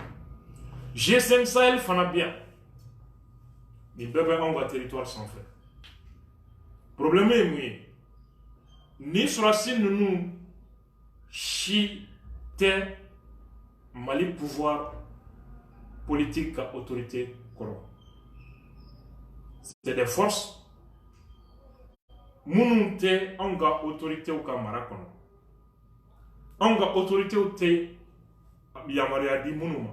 Speaker 1: G5 Sahel Fana bien. Ni bébé on va territoire sans fait. Problème est mouillé. Ni Sorasi nous chi te Mali pouvoir politique à autorité corrompt. C'est des forces Mounoute anga autorité au Kamarakono. Anga autorité au te Yamaria di Mounuma.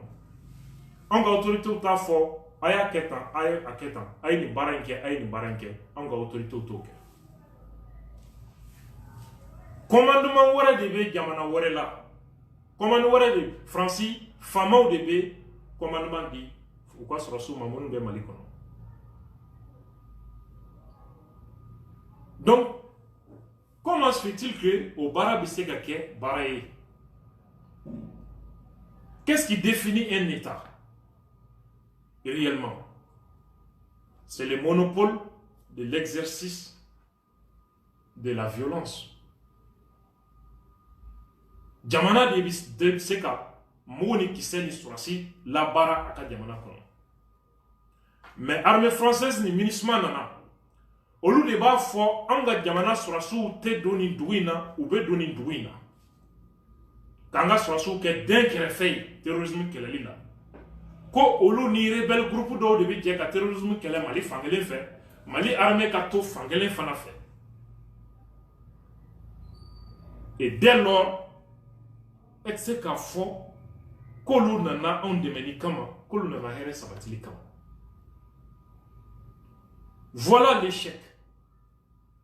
Speaker 1: Anga autorité au Tafo, Aya Ketan, Aya Aketan, Aya ni Baranke, Anga autorité au Toke. Commandement Wara de B, Yamana Warela. Commandement Wara de Francis, Fama de B, commandement dit, ou quoi sera sous Mamoun de Malikono. Donc, comment se fait-il que au Barabisségake, Baraye, qu'est-ce qui définit un État? Réellement, c'est le monopole de l'exercice de la violence. Jamana de Seka, Moni qui s'est l'histoire, la bara aka Jamana kono. mais armée française ni MINUSMA nana olu de b'a fɔ an ka jamana sɔrɔsiw tɛ don nin dugu in na u bɛ don nin dugu in na k'an ka sɔrɔsiw kɛ den kɛrɛfɛ ye terrorisme kɛlɛli la ko olu ni rebelle groupe dɔw de bɛ jɛ ka terrorisme kɛlɛ Mali fankelen fɛ Mali armée ka to fankelen fana fɛ et dès lors e tɛ se k'a fɔ k'olu nana anw dɛmɛ ni kama k'olu nana hɛrɛ sabatili kama voilà l'échec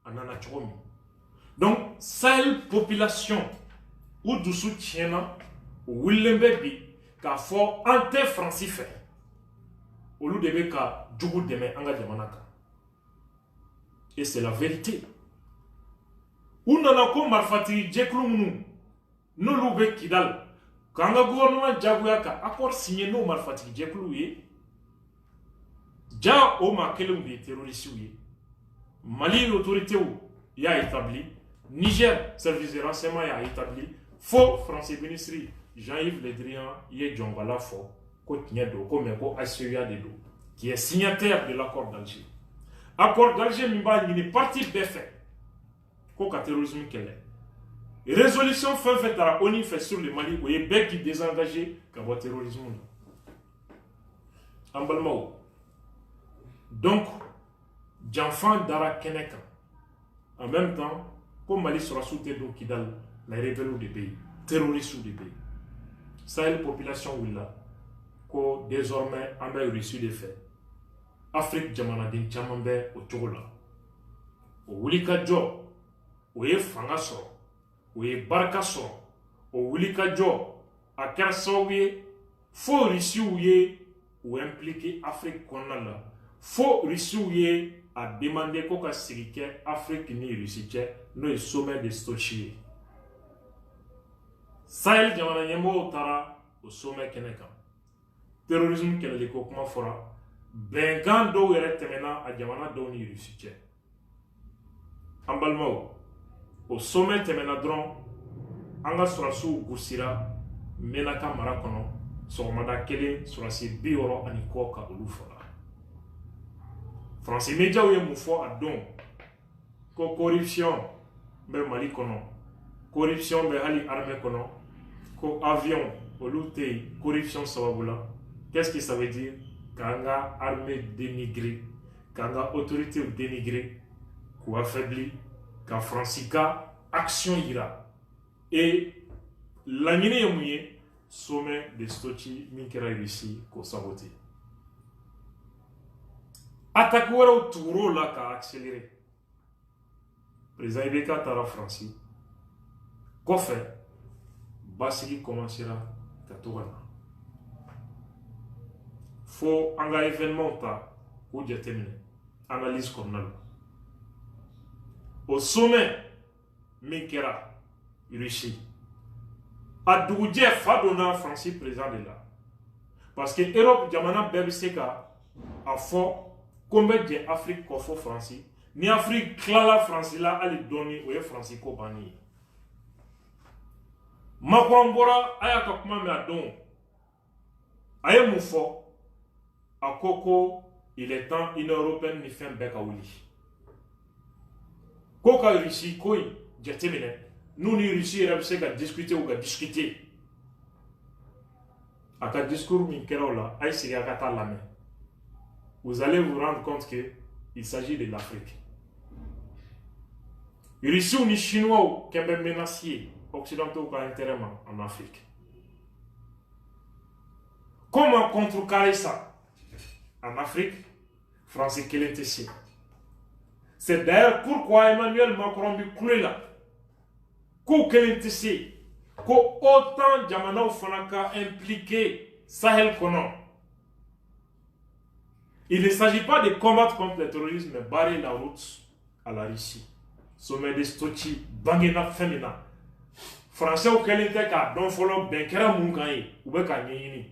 Speaker 1: en a cogo min donc Sahel population u dusu tiɲɛna u wulilen bɛ bi k'a fɔ an tɛ Faransi fɛ olu de bɛ ka jugu dɛmɛ an ka jamana kan et c'est la vérité u nana ko marifatigi jɛkulu minnu n'olu bɛ Kidal k'an ka gouvernement jagoya ka accord signé n'o marifatigi jɛkuluw ye ja o maa kelenw de ye terrorisiw ye Mali autorité y'a établi Niger service de renseignement y'a établi fo français ministre Jean-Yves Le Drian ye jɔnbala fɔ ko tiɲɛ don ko mais ko ACEA de don qui est signataire de l'accord d'Alger accord d'Alger min b'a ɲini parti bɛɛ fɛ ko ka terrorisme kɛlɛ résolution fɛn fɛn taara ONU fɛ sur le Mali o ye bɛɛ k'i désengagé ka bɔ terrorisme la an balimaw donc janfan dara kɛnɛ kan en même temps ko Mali sɔrɔsiw tɛ don Kidal la rebelle de bɛ yen terroristes de bɛ yen Sahel population wulila ko désormais an bɛ Russie de fɛ Afrique jamanaden caman bɛ o cogo la o wulikajɔ o ye fanga sɔrɔ o ye barika sɔrɔ o wulikajɔ a kɛra sababu ye fo Russiw ye o impliqué Afrique kɔnɔna la fo Russiw ye a demandé ko ka sigi kɛ Afrique ni Russie cɛ n'o ye sommet de Sochi ye Sahel jamana ɲɛmɔgɔw taara o sommet kɛnɛ kan terrorisme kɛlɛli ko kuma fɔra bɛnkan dɔw yɛrɛ tɛmɛna a jamana dɔw ni Russie cɛ an balimaw o sommet tɛmɛna dɔrɔn an ka sɔrɔsiw gosira Menaka mara kɔnɔ sɔgɔmada kelen sɔrɔsi 60 ani kɔ ka olu faga France médiaw ye mun fɔ a don ko corruption bɛ Mali kɔnɔ corruption bɛ hali armée kɔnɔ ko avion olu tɛ yen corruption sababu la qu'est-ce que ça veut dire k'an ka armée dénigrer k'an ka autorité dénigrer k'u affaiblir ka France ka action yira et laɲini ye mun ye sommet de Sochi min kɛra Russie k'o saboter attaque wɛrɛw tugur'o la ka accélérer président Ibeka taara France kɔfɛ basigi commencera ka to ka na fo an ka événement ta k'o jateminɛ analyse kɔnɔna la o sommet min kɛra Russie a dugujɛ fa donna France président de la parce que Europe jamana bɛɛ bɛ se ka a fɔ ko n bɛ jɛ Afrique kɔ fo France ni Afrique tilala France la hali dɔɔni o ye France ko bannen ye Macron bɔra a y'a ka kuma mɛn a don a ye mun fɔ a ko ko il est temps Union européenne ni fɛn bɛɛ ka wuli ko ka Russie ko in jateminɛ n'u ni Russie yɛrɛ bɛ se ka discuter u ka discuter a ka discours min kɛra o la a ye sigi a ka taa lamɛn vous allez vous rendre compte que il s'agit de l'Afrique Russie ni Chinois qui bɛ menacer occidentaux ka intérêt en Afrique comment contrecarrer ça en Afrique France kelen tɛ se c'est d'ailleurs pourquoi Emmanuel Macron bi kule la ko kelen tɛ se ko autant jamanaw fana ka impliqué Sahel kɔnɔ il ne s'agit pas de combattre contre le terrorisme mais barrer la route à la Russie sommet de Sochi bangena femina français kelen tɛ k'a dɔn fɔlɔ bɛn kɛra mun kan ye u bɛ k'a ɲɛɲini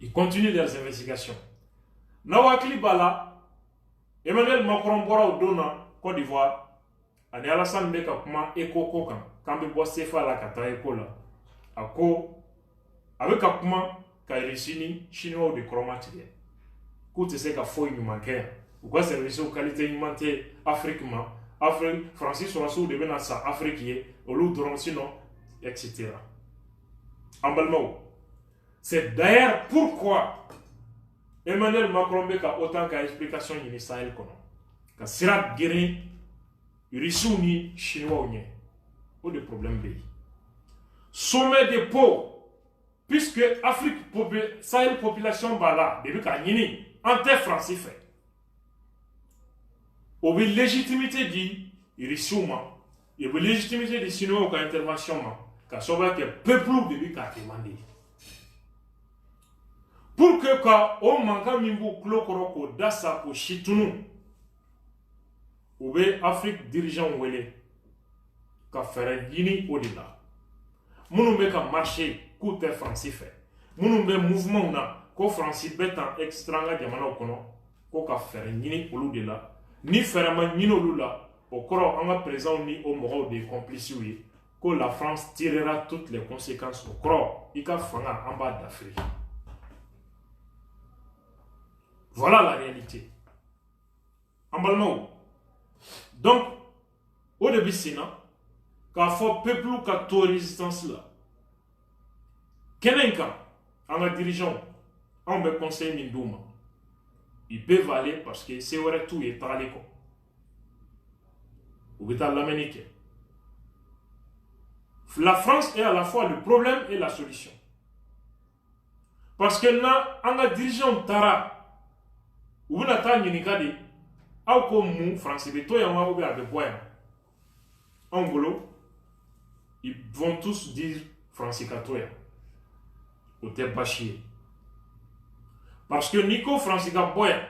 Speaker 1: ils continuent leurs investigations n'aw hakili b'a la Emmanuel Macron bɔra o don na Côte d'Ivoire ani Alassane bɛ ka kuma ECO ko kan k'an bɛ bɔ CFA la ka taa ECO la a ko a bɛ ka kuma ka Russie ni Chinois de kɔrɔma tigɛ k'u tɛ se ka foyi ɲuman kɛ yan u ka service qualité ɲuman tɛ Afrique ma Afrique Faransi sɔrɔsiw de bɛna sa Afrique ye olu dɔrɔn sinon etc. En balimaw, c'est d'ailleurs pourquoi Emmanuel Macron bɛ ka autant ka explication ɲini Sahel kɔnɔ ka sira geren Russes ni Chinois ɲɛ o de problème bɛ yen. Sommet des pauvres, puisque Afrique Sahel population b'a la de bɛ ka ɲini an tɛ Faransi fɛ o bɛ légitimité di Russes ma o bɛ légitimité di Chinois ka intervention ma ka sababu kɛ peuple de bɛ ka demander pour que ka o mankan min b'u tulo kɔrɔ k'o da sa k'o si tunu u bɛ Afrique dirigeant wele ka fɛɛrɛ ɲini o de la minnu bɛ ka marché k'u tɛ Faransi fɛ minnu bɛ mouvement na ko Faransi bɛ tan extra an ka jamanaw kɔnɔ ko ka fɛɛrɛ ɲini olu de la ni fɛɛrɛ ma ɲini olu la o kɔrɔ an ka président ni o mɔgɔw de ye complices ye ko la France tirera toutes les conséquences o kɔrɔ i ka fanga an b'a dafiri. Voilà la réalité. En balimaw donc au début Sénat k'a fɔ peuple ka to résistance la kɛnɛ kan an ka dirigeants anw bɛ conseil min d'u ma ils peuvent aller parce que se wɛrɛ t'u ye tagali kɔ u bɛ taa lamɛnni kɛ. La France est à la fois le problème et la solution parce que na an ka dirigeants taara u bɛna taa ɲininka de aw ko mun Faransi bɛ to yan wa ou bien a bɛ bɔ yan anw bolo ils vont tous dire Faransi ka to yan o tɛ baasi ye parce que n'i ko Faransi ka bɔ yan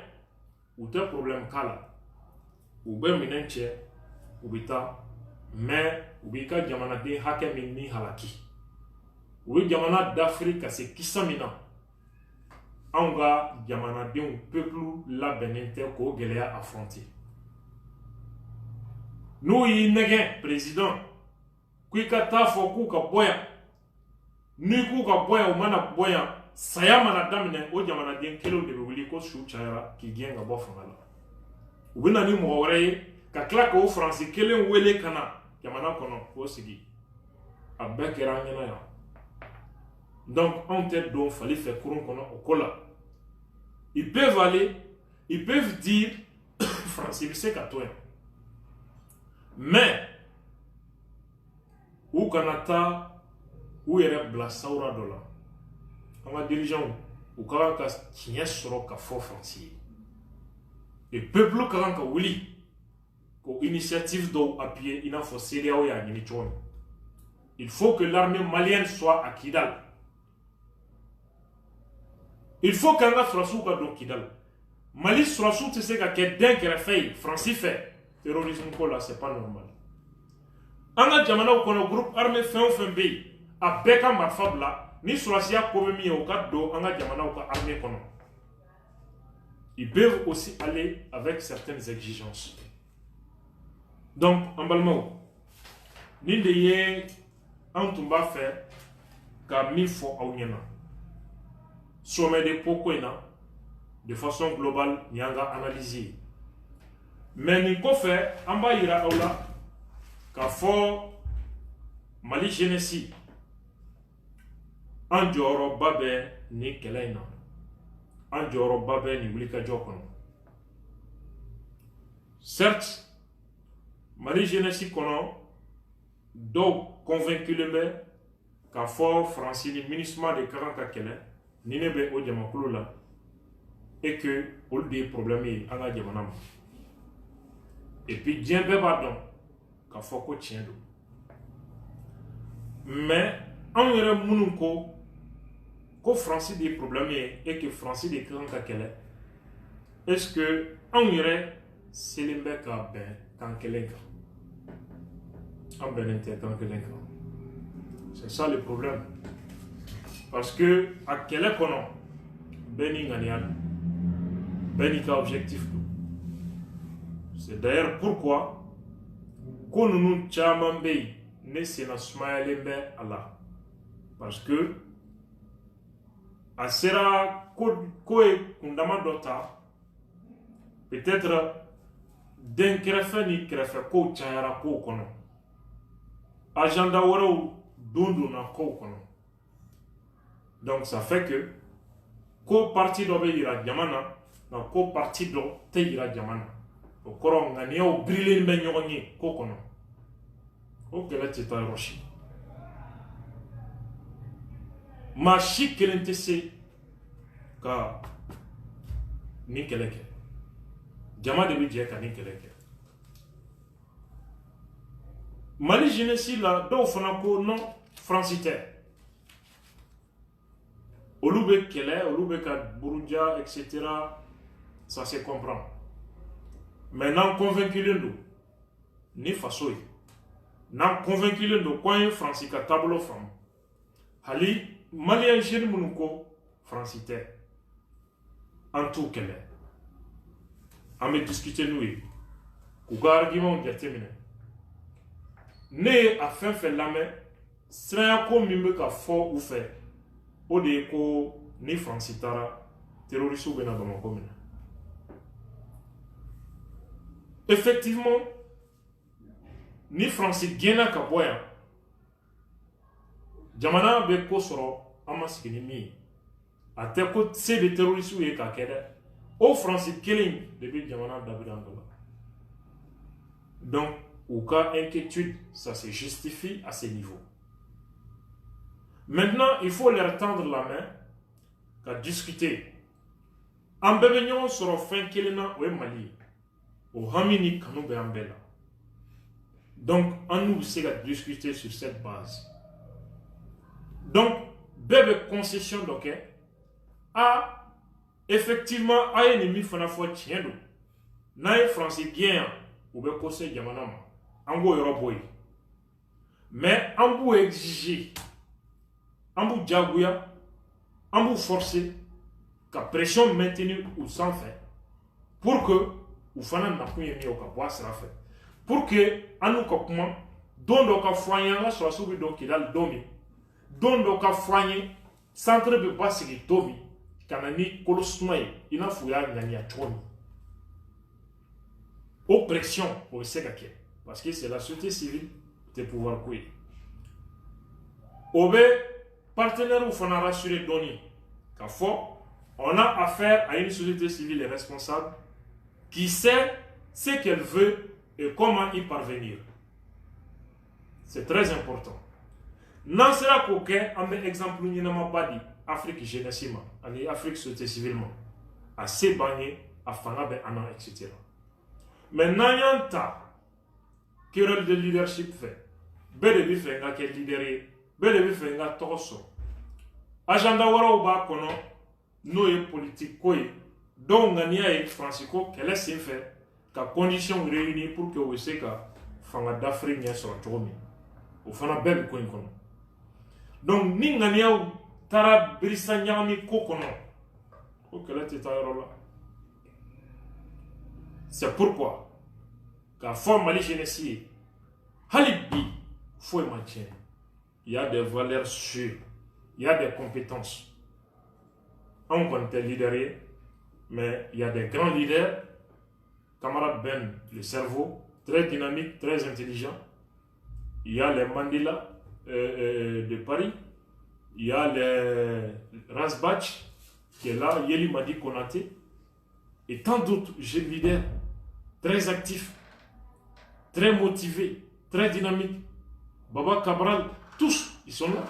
Speaker 1: u tɛ problème k'a la u bɛ minɛn cɛ u bɛ taa mais u b'i ka jamanaden hakɛ min ni halaki u bɛ jamana d'Afrique ka se kisa min na anw ka jamanadenw peuple labɛnnen tɛ k'o gɛlɛya affronter n'u y'i nɛgɛn président k'i ka taa fɔ k'u ka bɔ yan n'i k'u ka bɔ yan u mana bɔ yan saya mana daminɛ o jamanaden kelenw de bɛ wuli ko su cayara k'i gɛn ka bɔ fanga la u bɛ na ni mɔgɔ wɛrɛ ye ka tila k'o Faransi kelen wele ka na jamana kɔnɔ k'o sigi a bɛɛ kɛra an ɲɛna yan donc anw tɛ don fali fɛ kurun kɔnɔ o ko la ils peuvent aller ils peuvent dire Faransi bɛ se ka to yan mais u kana taa u yɛrɛ bila sawura dɔ la an ka dirigeants u ka kan ka tiɲɛ sɔrɔ ka fɔ Faransi ye et peuple ka kan ka wuli ko initiative dɔw appuyer i n'a fɔ CEDEAO y'a ɲini cogo min il faut que l'armée malienne soit à Kidal il faut qu'an ka sɔrɔsiw ka don Kidal Mali sɔrɔsiw tɛ se ka kɛ den kɛrɛfɛ ye Faransi fɛ terrorisme ko la c'est pas normal an ka jamanaw kɔnɔ groupe armé fɛn o fɛn bɛ yen a bɛɛ ka marifa bila ni sɔrɔsiya ko bɛ min ye o ka don an ka jamanaw ka armée kɔnɔ ils peuvent aussi aller avec certaines exigences donc an balimaw nin de ye an tun b'a fɛ ka min fɔ aw ɲɛna sommet de poko in na de façon globale ni an ka analyse ye mais nin kɔfɛ an b'a yira aw la k'a fɔ Mali jeunesse an jɔyɔrɔba bɛ nin kɛlɛ in na an jɔyɔrɔba bɛ nin wulikajɔ kɔnɔ certes Mali jeunesse kɔnɔ dɔw convainculen bɛ k'a fɔ Faransi ni MINUSMA de ka kan ka kɛlɛ ni ne bɛ o jamakulu la et que olu de ye problème ye an ka jamana ma et puis diɲɛ bɛɛ b'a dɔn k'a fɔ ko tiɲɛ don mais anw yɛrɛ minnu ko Faransi de ye problème ye et que Faransi de ka kan ka kɛlɛ est-ce que anw yɛrɛ selen bɛ ka bɛn kan kelen kan an bɛnnen tɛ kan kelen kan c'est ça le problème parce que a kɛlɛ kɔnɔ bɛɛ ni ŋaniya don bɛɛ n'i ka objectif don c'est d'ailleurs pourquoi ko ninnu caman bɛ yen ne senna sumayalen bɛ a la parce que a sera ko ye kundama dɔ ta peut-être den kɛrɛfɛ ni kɛrɛfɛ kow cayara kow kɔnɔ agenda wɛrɛw donna kow kɔnɔ donc ça fait que ko parti dɔ bɛ yira jama na nka ko parti dɔ tɛ yira jama na o kɔrɔ ŋaniyaw birilen bɛ ɲɔgɔn ye ko kɔnɔ o kɛlɛ tɛ taa yɔrɔ si maa si kelen tɛ se ka nin kɛlɛ kɛ jama de bɛ jɛ ka nin kɛlɛ kɛ Mali jeunesse la dɔw fana ko non Fransi tɛ olu bɛ kɛlɛ olu bɛ ka buruja etc ça se comprend mais n'an convainculen don ni faso ye n'an convainculen don ko an ye Fransi ka taabolo faamu hali maliyɛn jeune minnu ko Fransi tɛ an t'u kɛlɛ an bɛ discuter n'u ye k'u ka argument jateminɛ ne ye a fɛn fɛn lamɛn siranya ko min bɛ ka fɔ u fɛ o de ye ko ni Fransi taara terroriste bɛ na Bamako minɛ effectivement ni Fransi gɛnna ka bɔ yan jamana bɛ ko sɔrɔ an ma sigi ni min ye a tɛ ko se bɛ terroriste ye k'a kɛ dɛ o Fransi kelen de bɛ jamana dabiri an dɔ la donc ou cas inquiétude, ça se justifie à ce niveau. Maintenant, il faut leur tendre la main, qu'à discuter. En bébé sur le fin kelena ou Mali, au Hamini Kanoube Ambela. Donc, on nous sait à discuter sur cette base. Donc, bébé concession donc a effectivement a ennemi fana fois tien do. Na français bien ou be conseil jamanama. Ango Euroboy. Mais on peut exiger, on peut diagouya, on peut forcer que la pression maintenue ou sans fait pour que ou fana n'a pas mis au cap sera fait pour que en nous comment don ka foyer la soit soubi donc il a le domi don ka foyer centre de base qui domi kanani kolosmai ina fuya ngani ya choni oppression pour ce que parce que c'est la société civile de pouvoir courir. Au partenaire ou fana rassuré donné qu'à fort, on a affaire à une société civile responsable qui sait ce qu'elle veut et comment y parvenir. C'est très important. Non, c'est là qu'aucun, un exemple, nous n'avons pas dit Afrique jeunesse, Afrique société civilement, à s'ébanner, à Fanabe, etc. Maintenant, il y a un tas querelle de leadership fait. Belle bi fait nga quel leader belle bi fait nga torso. Agenda wara oba kono no ye politique ko ye. Donc ngania e Francisco qu'elle est fait ka conditions réunies pour que Weseka fanga d'Afrique nya so tomi. O fana belle ko kono. Donc ni ngania tara brisa nyami ko kono. O qu'elle est là. C'est pourquoi qu'à forme Mali jeunesse Halibi faut maintien. Il y a des valeurs sûres, il y a des compétences. On compte des leaders, mais il y a des grands leaders. Camarade Ben, le cerveau, très dynamique, très intelligent. Il y a les Mandela de Paris. Il y a les Rasbach qui est là, Yeli Madi Konaté. Et tant d'autres jeunes leaders, très actifs, très motivés, très dynamiques. Baba Cabral, tous, ils sont là,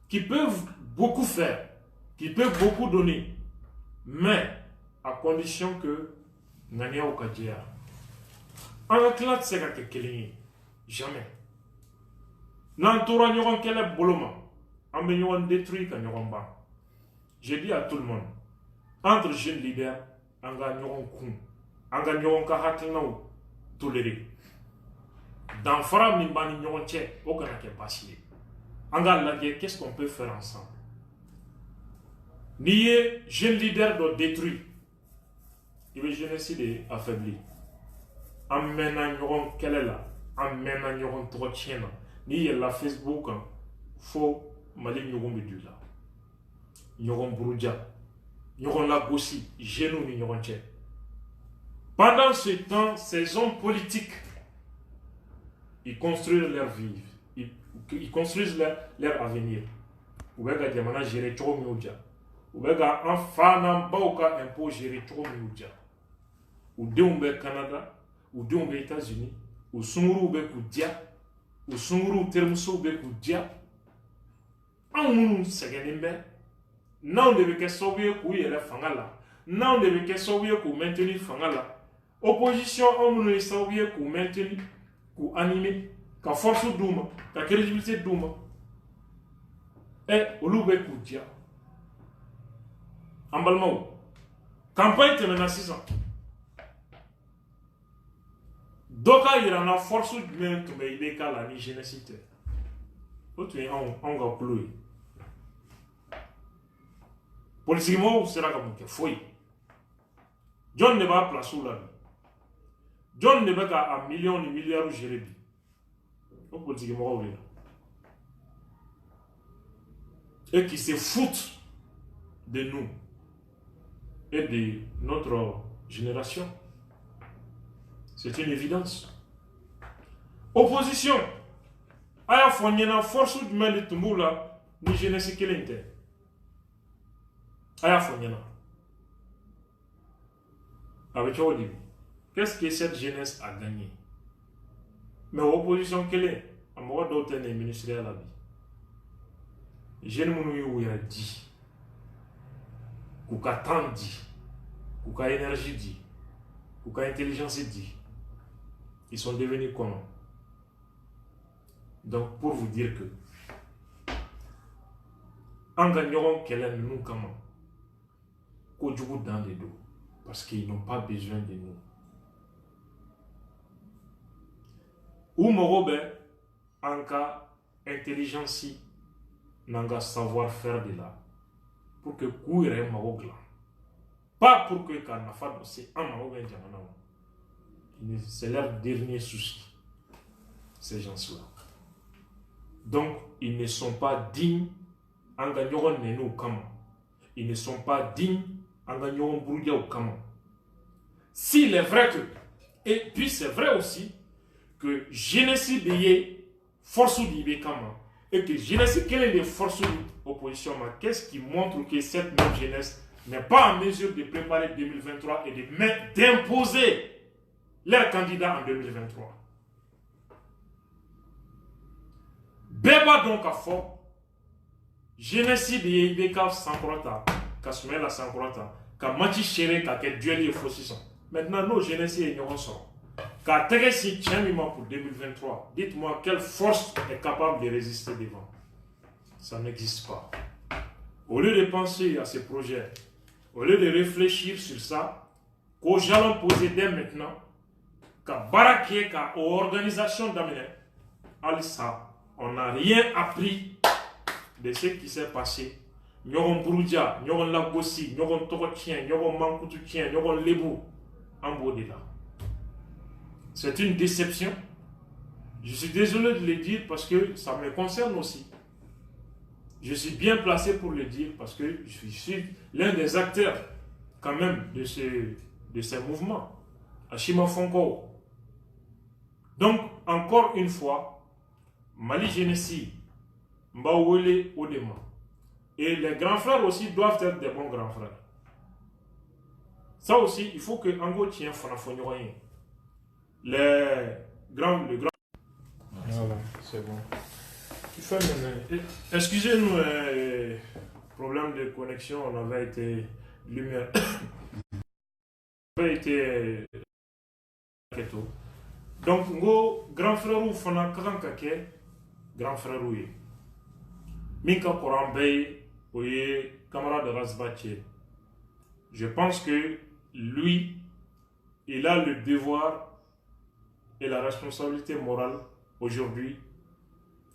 Speaker 1: qui peuvent beaucoup faire, qui peuvent beaucoup donner, mais à condition que Nania ou Kadjia. En Atlant, c'est que jamais. N'entourant n'y'aura qu'elle est boloma, en m'ayant détruit quand y'aura bas. Je dis à tout le monde, entre jeunes leaders, en gagnant kun, en gagnant kahatinao, toléré. Dans Fara Mimbani Nyonche, aucun n'a qu'à passer. En gagnant, qu'est-ce qu'on peut faire ensemble? Nié, jeune leader doit détruire. Il veut génocide affaibli. En menant qu'elle est là, en menant trop chien. Ni la Facebook, faut Mali Nyogon Bedula. Nyogon Brouja. Nyogon la Gossi, Genou Nyogon Che. Pendant ce temps, ces hommes politiques, ils construisent leur vie, ils construisent leur avenir. Ou bien que Diamana gère trop mieux. Ou bien qu'un fan bauka impôt gère trop mieux. Ou bien Canada, ou bien États-Unis, ou Sunguru ou bien Koudia, ou Sunguru Termuso ou bien Koudia. En nous, c'est que non de que sauver pour y aller fangala. Non de que sauver pour maintenir fangala. Opposition en nous sauver pour maintenir, pour animer, qu'à force d'ouma, qu'à crédibilité d'ouma. Et au loubé Koudia. En Balmao. Campagne termine à 6 ans. Doka il y a une force d'humain qui m'a aidé à la génécité. Autre on va plouer. Politiquement, c'est là comme que fouille. John ne va pas placer là. John ne va pas à millions et milliards de gérer. Politiquement, oui. Et qui se foutent de nous et de notre génération. C'est une évidence. Opposition. Aya fonyena force du mal de Tumboula, ni jeunesse qu'elle était. Aya fonyena. Avec toi, qu'est-ce que cette jeunesse a gagné? Mais l'opposition qu'elle est, à moi d'autres n'est ministériel à la vie. Jeune Mounou a dit, Kouka temps dit, Kouka énergie dit, Kouka intelligence dit. Ils sont devenus comment? Donc, pour vous dire que, en gagnant qu'elle est nous comment? Qu'au du dans les dos. Parce qu'ils n'ont pas besoin de nous. Ou Morobe, en cas intelligence, n'anga savoir-faire de là. Pour que courir Marogla. Pas pour que Karnafa c'est un Marobe Djamana. C'est leur dernier souci, ces gens-là. Donc, ils ne sont pas dignes en gagnant Neno Kama. Ils ne sont pas dignes en gagnant Broudia au Kama. S'il est vrai que, et puis c'est vrai aussi, que Genesis Beye, force d'Ibé Kama, et que Genesis, quelle est les forces d'opposition, qu'est-ce qui montre que cette même jeunesse n'est pas en mesure de préparer 2023 et d'imposer leur candidat en 2023. Beba donc à fort, Genesis de Ibeka Sankrota, Kasumela Sankrota, Kamati Chere, Kaket Dueli et Fossison. Maintenant, nos Genesis et nous sont. Car Tegesi Tchamima pour 2023, dites-moi quelle force est capable de résister devant. Ça n'existe pas. Au lieu de penser à ces projets, au lieu de réfléchir sur ça, qu'aux jalons posés dès maintenant, qu'à Baraké, qu'à organisation d'amener, Alissa, on n'a rien appris de ce qui s'est passé. Nous avons Broudia, nous avons Lagossi, nous avons Torotien, nous avons Mankoutouien, nous avons Lebou, en Bodila. C'est une déception. Je suis désolé de le dire parce que ça me concerne aussi. Je suis bien placé pour le dire parce que je suis l'un des acteurs quand même de ces mouvements. Ashima Fonko. Donc, encore une fois, Mali Genesis, Mbaouele Odema. Et les grands frères aussi doivent être des bons grands frères. Ça aussi, il faut que Ango tienne Fanafonyoyen. Le grand. Voilà, c'est bon. Excusez-nous, problème de connexion, on avait été lumière. On avait été. Donc, grand frère ou Fana Kakankake, grand frère ou Minka Korambey, ou camarade de Rasbache. Je pense que lui, il a le devoir et la responsabilité morale aujourd'hui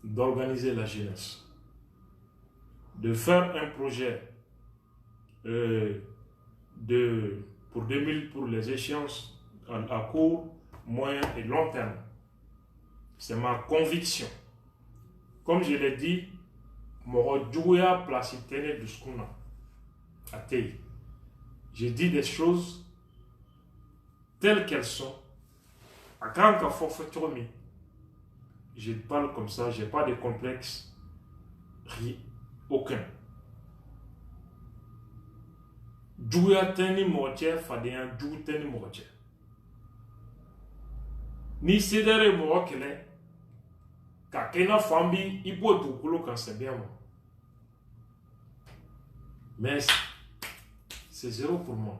Speaker 1: d'organiser la jeunesse, de faire un projet pour les échéances à court, moyen et long terme. C'est ma conviction. Comme je l'ai dit, Moro Djouya place Tene du Skuna à Tei. J'ai dit des choses telles qu'elles sont, à quand ka forfait tromi, je parle comme ça, j'ai pas de complexe, rien, aucun. Juya teni moche, fadeyan ju teni moche. Ni sedere mo kele, ka kena fambi, ipo dukulu kan c'est bien moi. Mais c'est zéro pour moi.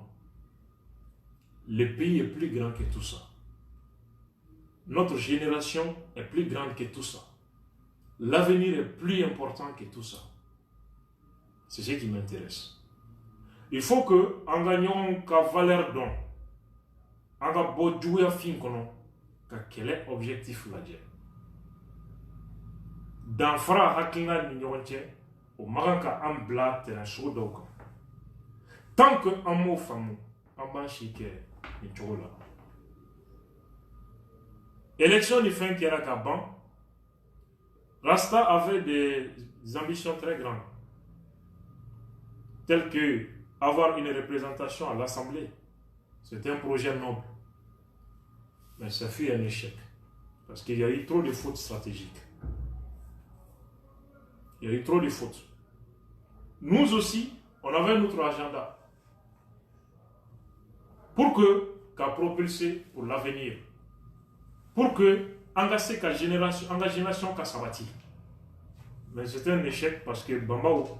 Speaker 1: Le pays est plus grand que tout ça. Notre génération est plus grande que tout ça. L'avenir est plus important que tout ça. C'est ce qui m'intéresse. Il faut que, en gagnant ka valeur don, en ga bo jouer fin kono, ka quel est objectif la dje. Dans fra hakinga ni nyonche, o maganka am bla tena shodo. Tant que un mot fameux, en bas chique, ni chola. Élection du fin qui era Gabon, Rasta avait des ambitions très grandes, telles que avoir une représentation à l'Assemblée. C'était un projet noble. Mais ça fut un échec. Parce qu'il y a eu trop de fautes stratégiques. Il y a eu trop de fautes. Nous aussi, on avait notre agenda. Pour que, qu'à propulser pour l'avenir. Pour que, engager la génération qu'à sabati. Mais c'était un échec parce que Bambao,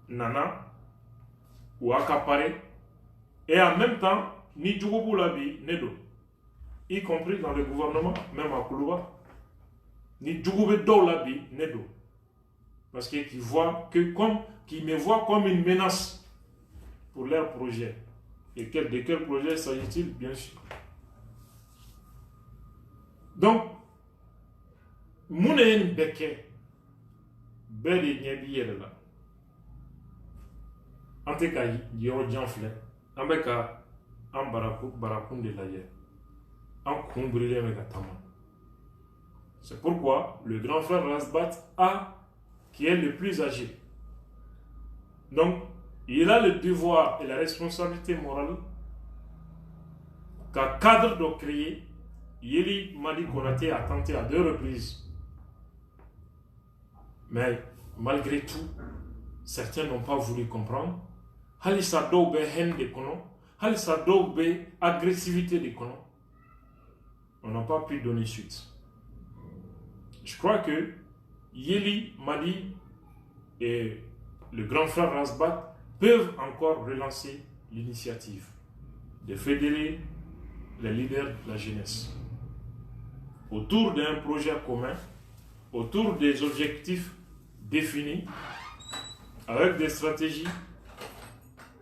Speaker 1: Nana, ou accaparé, et en même temps, ni Djougobou Labi, Nedo, y compris dans le gouvernement, même à Koulouba, ni Djougobé Do Labi, Nedo, parce qu'ils me voient comme une menace pour leur projet. Et de quel projet s'agit-il, bien sûr. Donc, Mounen Beke, Bede Nyabiye là. En tout cas, il y a un gens avec un barakun de l'ailleurs, un combré avec un taman. C'est pourquoi le grand frère Rasbat qui est le plus âgé. Donc, il a le devoir et la responsabilité morale qu'un cadre de créer. Yeli Madi Konaté a tenté à 2 reprises. Mais malgré tout, certains n'ont pas voulu comprendre. Halisa dobe haine de kono, halisa dobe agressivité de kono. On n'a pas pu donner suite. Je crois que Yeli Madi et le grand frère Rasbat peuvent encore relancer l'initiative de fédérer les leaders de la jeunesse autour d'un projet commun, autour des objectifs définis, avec des stratégies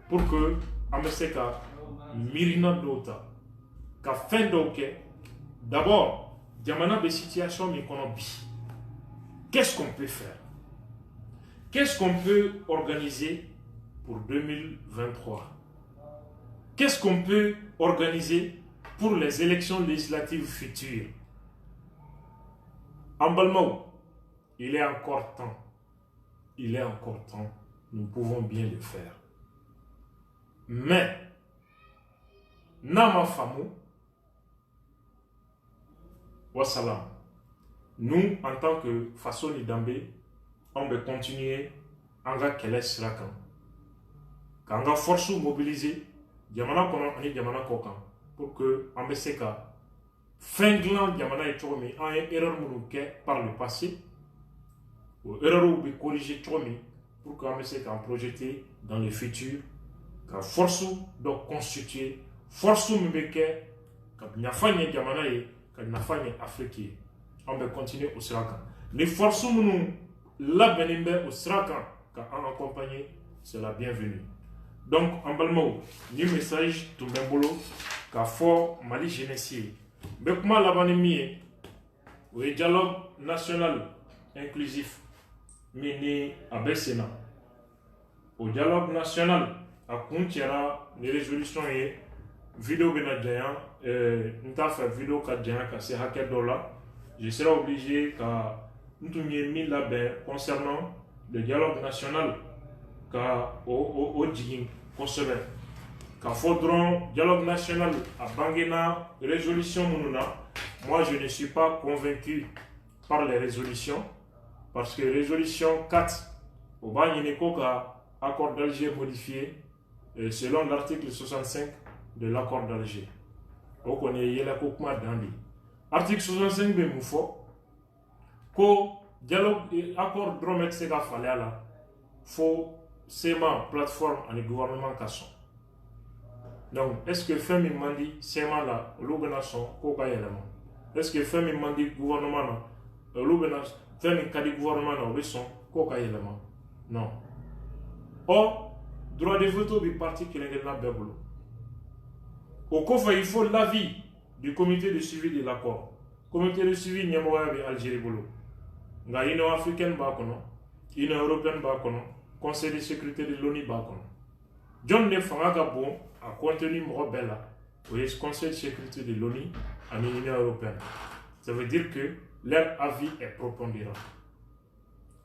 Speaker 1: pour que Ameseka Mirina Dota, qu'à fin d'oké, d'abord, Diamana des situations économiques. Qu'est-ce qu'on peut faire? Qu'est-ce qu'on peut organiser pour 2023? Qu'est-ce qu'on peut organiser pour les élections législatives futures? En Balmaou, il est encore temps. Il est encore temps. Nous pouvons bien le faire. Mais, Nama Famou, wassalam. Nous, en tant que Faso Nidambe, on va continuer à faire Sirakan. Quand on va force mobiliser, Diamana Konan et Diamana Kokan, pour que Ambeseka Finglan Diamana et Chomi a une erreur par le passé, ou erreur ou corriger Chomi, pour que Ambeseka projeté dans le futur, qu'à force de constituer, force Mbeke, qu'à Nafanya Diamana et qu'à Nafanya Afrique. On va continuer au Sirakan. Les forces nous la benimbe au Sirakan, qu'à en accompagner, c'est la bienvenue. Donc, en Balmao, ni message tout le boulot, qu'à fort Mali Génésier. Mais comment la banimie, au dialogue national inclusif, mené à Bessena, au dialogue national, à Kuntiara, les résolutions et vidéo benadjayan, nous avons fait vidéo kadjayan, c'est hacker dollar. Je serai obligé qu'à nous mis là concernant le dialogue national au Djigin, k'a fɔ dɔrɔn dialogue national a bangena résolution minnu na, moi je ne suis pas convaincu par les résolutions, parce que résolution 4 au bas ɲini ko ka accord d'Alger modifié selon l'article 65 de l'accord d'Alger. O kɔni ye yɛlɛ ko kuma dan de. Article 65 bɛ mun fɔ ko dialogue accord dɔrɔn tɛ se ka falen a la fo CEMA plateforme ani gouvernement ka sɔn. Donc est-ce que fɛn min man di CEMA la olu bɛna sɔn k'o ka yɛlɛma? Est-ce que fɛn min man di gouvernement na olu bɛna fɛn min ka di gouvernement na o bɛ sɔn k'o ka yɛlɛma? Non. Or droit de veto bi parti kelen-kelenna bɛɛ bolo. Au kɔfɛ il faut l'avis du comité de suivi de l'accord. Comité de suivi ɲɛmɔgɔya bɛ Algérie bolo. Nka Union africaine b'a kɔnɔ, Union européenne b'a kɔnɔ, Conseil de sécurité de l'ONU b'a kɔnɔ. Jɔn de fanga ka bon a contenu mɔgɔ bɛɛ la o ye Conseil de sécurité de l'ONU ani Union européenne. Ça veut dire que leur avis est prépondérant.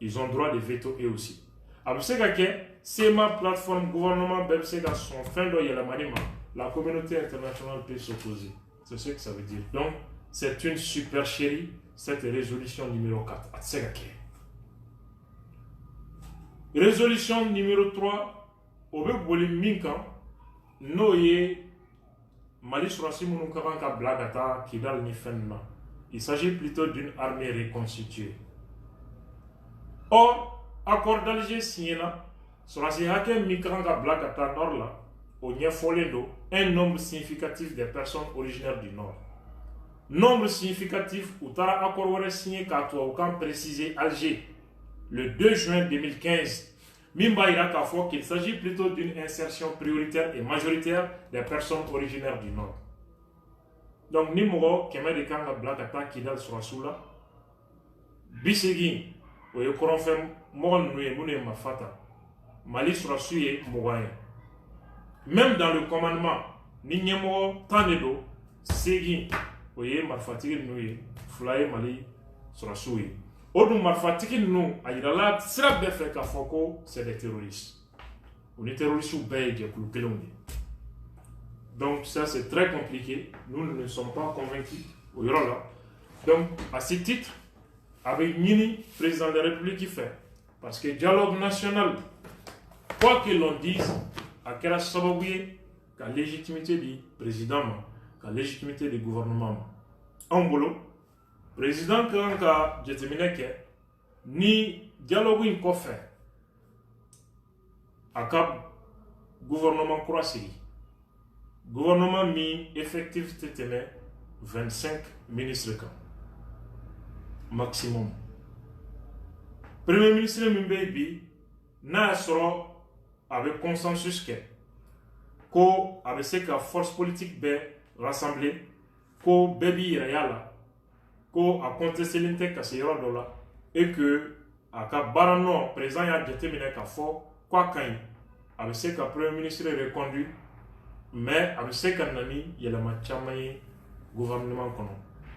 Speaker 1: Ils ont droit de veto eux aussi. A bɛ se ka kɛ CEMA plateforme gouvernement bɛɛ bɛ se ka sɔn fɛn dɔ yɛlɛmani ma, la communauté internationale peut s'opposer. C'est ce que ça veut dire. Donc c'est une supercherie cette résolution numéro 4 a tɛ se ka kɛ. Résolution numéro 3 o bɛ boli min kan n'o ye Mali sɔrɔdasi minnu ka kan ka bila ka taa Kidal ni fɛn na. Il s'agit plutôt d'une armée reconstituée. Or accord d'Alger signé na sɔrɔdasi hakɛ min ka kan ka bila ka taa nord la o ɲɛfɔlen don un nombre significatif des personnes originaires du nord. Nombre significatif u taara accord wɛrɛ signé k'a tubabukan préciser Alger le 2 juin 2015. Min b'a yira k'a fɔ qu'il s'agit plutôt d'une insertion prioritaire et majoritaire des personnes originaires du nord. Donc ni mɔgɔ 100 de kan ka bila ka taa Kidal sɔrɔdasiw la 80 o ye kɔrɔnfɛn mɔgɔ ninnu ye minnu ye marifa ta. Mali sɔrɔdasiw ye 20 ye. Même dans le commandement ni ɲɛmɔgɔ 10 de don 8 o ye marifatigi ninnu ye 2 ye Mali sɔrɔdasiw ye. O dun marifatigi ninnu a yirala sira bɛɛ fɛ k'a fɔ ko c'est des terroristes. O ni terroristes bɛɛ ye jɛkulu kelenw de. Donc ça c'est très compliqué. Nous ne sommes pas convaincus au yɔrɔ la. Donc à ce titre a bɛ ɲini président de la République qui fait parce que dialogue national quoi que l'on dise a kɛra sababu ye ka légitimité di président ma ka légitimité di gouvernement ma. Anw bolo président ka kan ka jateminɛ kɛ ni dialogue in kɔfɛ a ka gouvernement kura sigi gouvernement min effectif tɛ tɛmɛ 25 ministres kan maximum. Premier ministre min bɛ yen bi n'a y'a sɔrɔ a bɛ consensus kɛ ko a bɛ se ka force politique bɛɛ rassembler ko bɛɛ b'i yɛrɛ y'a la ko a contestelen tɛ ka se yɔrɔ dɔ la et que a ka baara nɔ président y'a jateminɛ k'a fɔ k'a ka ɲi a bɛ se ka premier ministre reconduire mais a bɛ se ka na ni yɛlɛma caman ye gouvernement kɔnɔ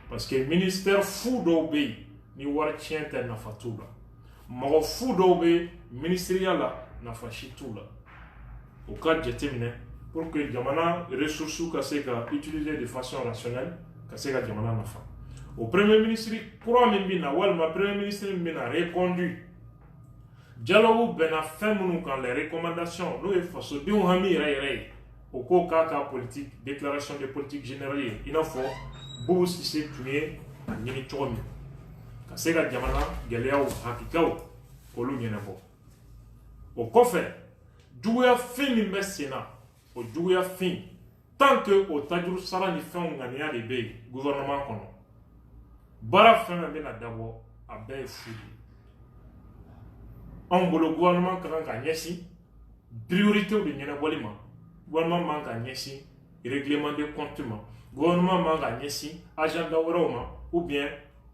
Speaker 1: parce que ministère fu dɔw bɛ yen ni wari tiɲɛ tɛ nafa t'u la mɔgɔ fu dɔw bɛ ministériya la nafa si t'u la o ka jateminɛ pour que jamana ressources ka se ka utiliser de façon rationnelle ka se ka jamana nafa. Au premier ministre kura min bɛ na walima premier ministre min bɛ na reconduit dialogue bɛnna fɛn minnu kan les recommandations n'o ye fasodenw hami yɛrɛ yɛrɛ ye o ko k'a ka politique déclaration de politique générale ye i n'a fɔ Boubou Cissé tun ye a ɲini cogo min ka se ka jamana gɛlɛyaw hakikaw k'olu ɲɛnabɔ. O kɔfɛ juguya fin min bɛ sen na o juguya fin tant que o tajuru sara ni fɛnw ŋaniya de bɛ yen gouvernement kɔnɔ baara fɛn fɛn bɛ na dabɔ a bɛɛ ye fu de ye. Anw bolo gouvernement ka kan ka ɲɛsin prioritéw de ɲɛnabɔli ma gouvernement man ka ɲɛsin règlement de compte ma gouvernement man ka ɲɛsin agenda wɛrɛw ma ou bien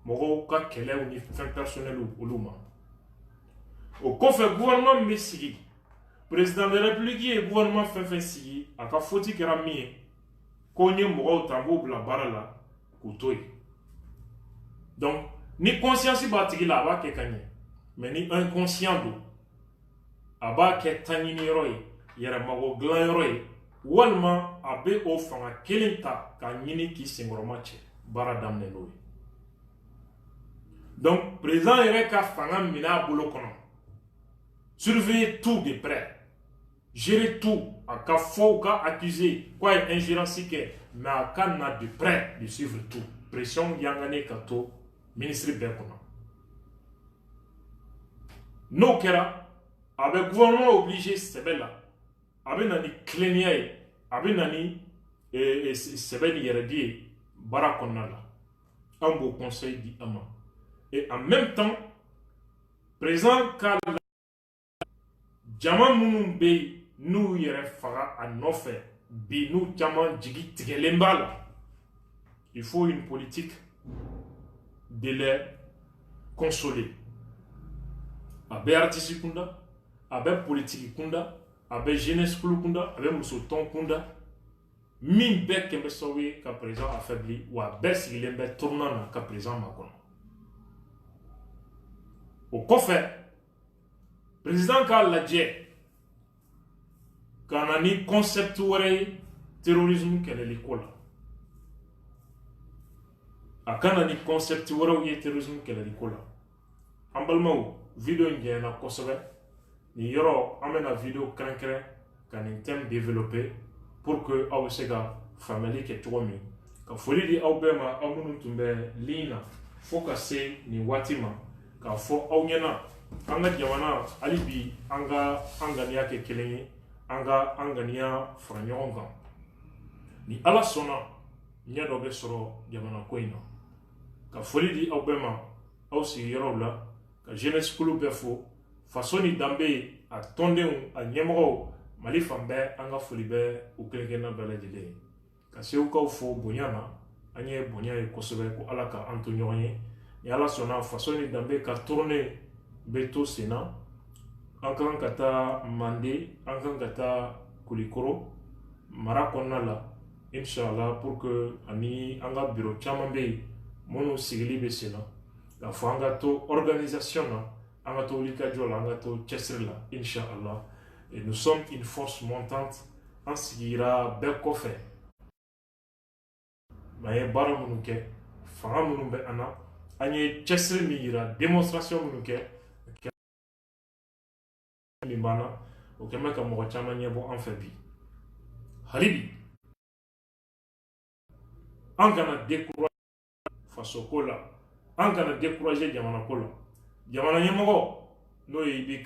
Speaker 1: mɔgɔw ka kɛlɛw ni fɛn personnels olu ma. O kɔfɛ gouvernement min bɛ sigi président de la république ye gouvernement fɛn fɛn sigi a ka faute kɛra min ye ko n ye mɔgɔw ta n b'o bila baara la k'u to yen. Donc ni conscience b'a tigi la a b'a kɛ ka ɲɛ mais ni inconscient don a b'a kɛ taɲini yɔrɔ ye yɛrɛ mago dilan yɔrɔ ye walma a bɛ o fanga kelen ta k'a ɲini k'i senkɔrɔma cɛ baara daminɛ n'o ye. Donc président yɛrɛ ka fanga minɛ a bolo kɔnɔ, surveiller tout de près, gérer tout, a ka fɔ ka accuser k'a ye ingérence kɛ, mais a ka na de près de suivre tout. Pression yangane ka to ministre bɛɛ kɔnɔ. N'o kɛra, a bɛ gouvernement obligé sɛbɛ la, a bɛ na ni tilennenya ye, a bɛ na ni sɛbɛ ni yɛrɛdi ye baara kɔnɔna la. An b'o conseil di a ma. Et en même temps, président ka jama minnu bɛ yen n'u yɛrɛ faga a nɔfɛ bi n'u caman jigi tigɛlen b'a la. Il faut une politique de les consoler. A bɛ artiste kunda, a bɛ politique kunda, a bɛ jeunesse kunda, a bɛ musotɔn kunda. Min bɛɛ kɛmɛ sababu ye ka président affaibli wa a bɛɛ sigilen bɛ tournant na ka président makɔnɔ. O kɔfɛ, président k'a lajɛ ka na ni concept wɛrɛ ye terrorisme kɛlɛli ko la. A ka na ni concept wɛrɛw ye terrorisme kɛlɛli ko la. An balimaw, video in jɛɲɛna kosɛbɛ. Nin yɔrɔ an bɛna video kɛrɛnkɛrɛn ka nin thème développer pour que aw bɛ se ka faamuyali kɛ cogo min. Ka foli di aw bɛɛ ma, aw minnu tun bɛ ligne na fo ka se nin waati ma. K'a fɔ aw ɲɛna an ka jamana hali bi an ŋaniya kɛ kelen ye, an ŋaniya fara ɲɔgɔn kan. Ni Ala sɔnna ɲɛ dɔ bɛ sɔrɔ jamana ko in na. Ka foli di aw bɛɛ ma, aw sigiyɔrɔw la, ka jeunesse kulu bɛɛ fo, faso ni danbe a tɔndenw a ɲɛmɔgɔw, Mali fan bɛɛ an ka foli bɛ u kelenkelenna bɛɛ lajɛlen ye. Ka sewukaw fo bonya na, an ye bonya ye kosɛbɛ ko Ala ka an to ɲɔgɔn ye. Ni Ala sɔnna faso ni danbe ka tournée bɛ to sen na, an kan ka taa Mande, an kan ka taa Kulikoro mara kɔnɔna la, inshallah, pour que ani an ka bureau caman bɛ yen minnu sigili bɛ sen na, k'a fɔ an ka to organisation na, an ka to wulikajɔ la, an ka to cɛsiri la, inshallah. Et nous sommes une force montante, an sigira bɛɛ kɔfɛ. N'an ye baara minnu kɛ, fanga minnu bɛ an na, an ye cɛsiri min yira, démonstration minnu kɛ, min b'an na, o kɛn bɛ ka mɔgɔ caman ɲɛbɔ an fɛ bi. Hali bi, an kana décourager faso ko la, an kana décourager jamana ko la. Jamana ɲɛmɔgɔ n'o ye IBK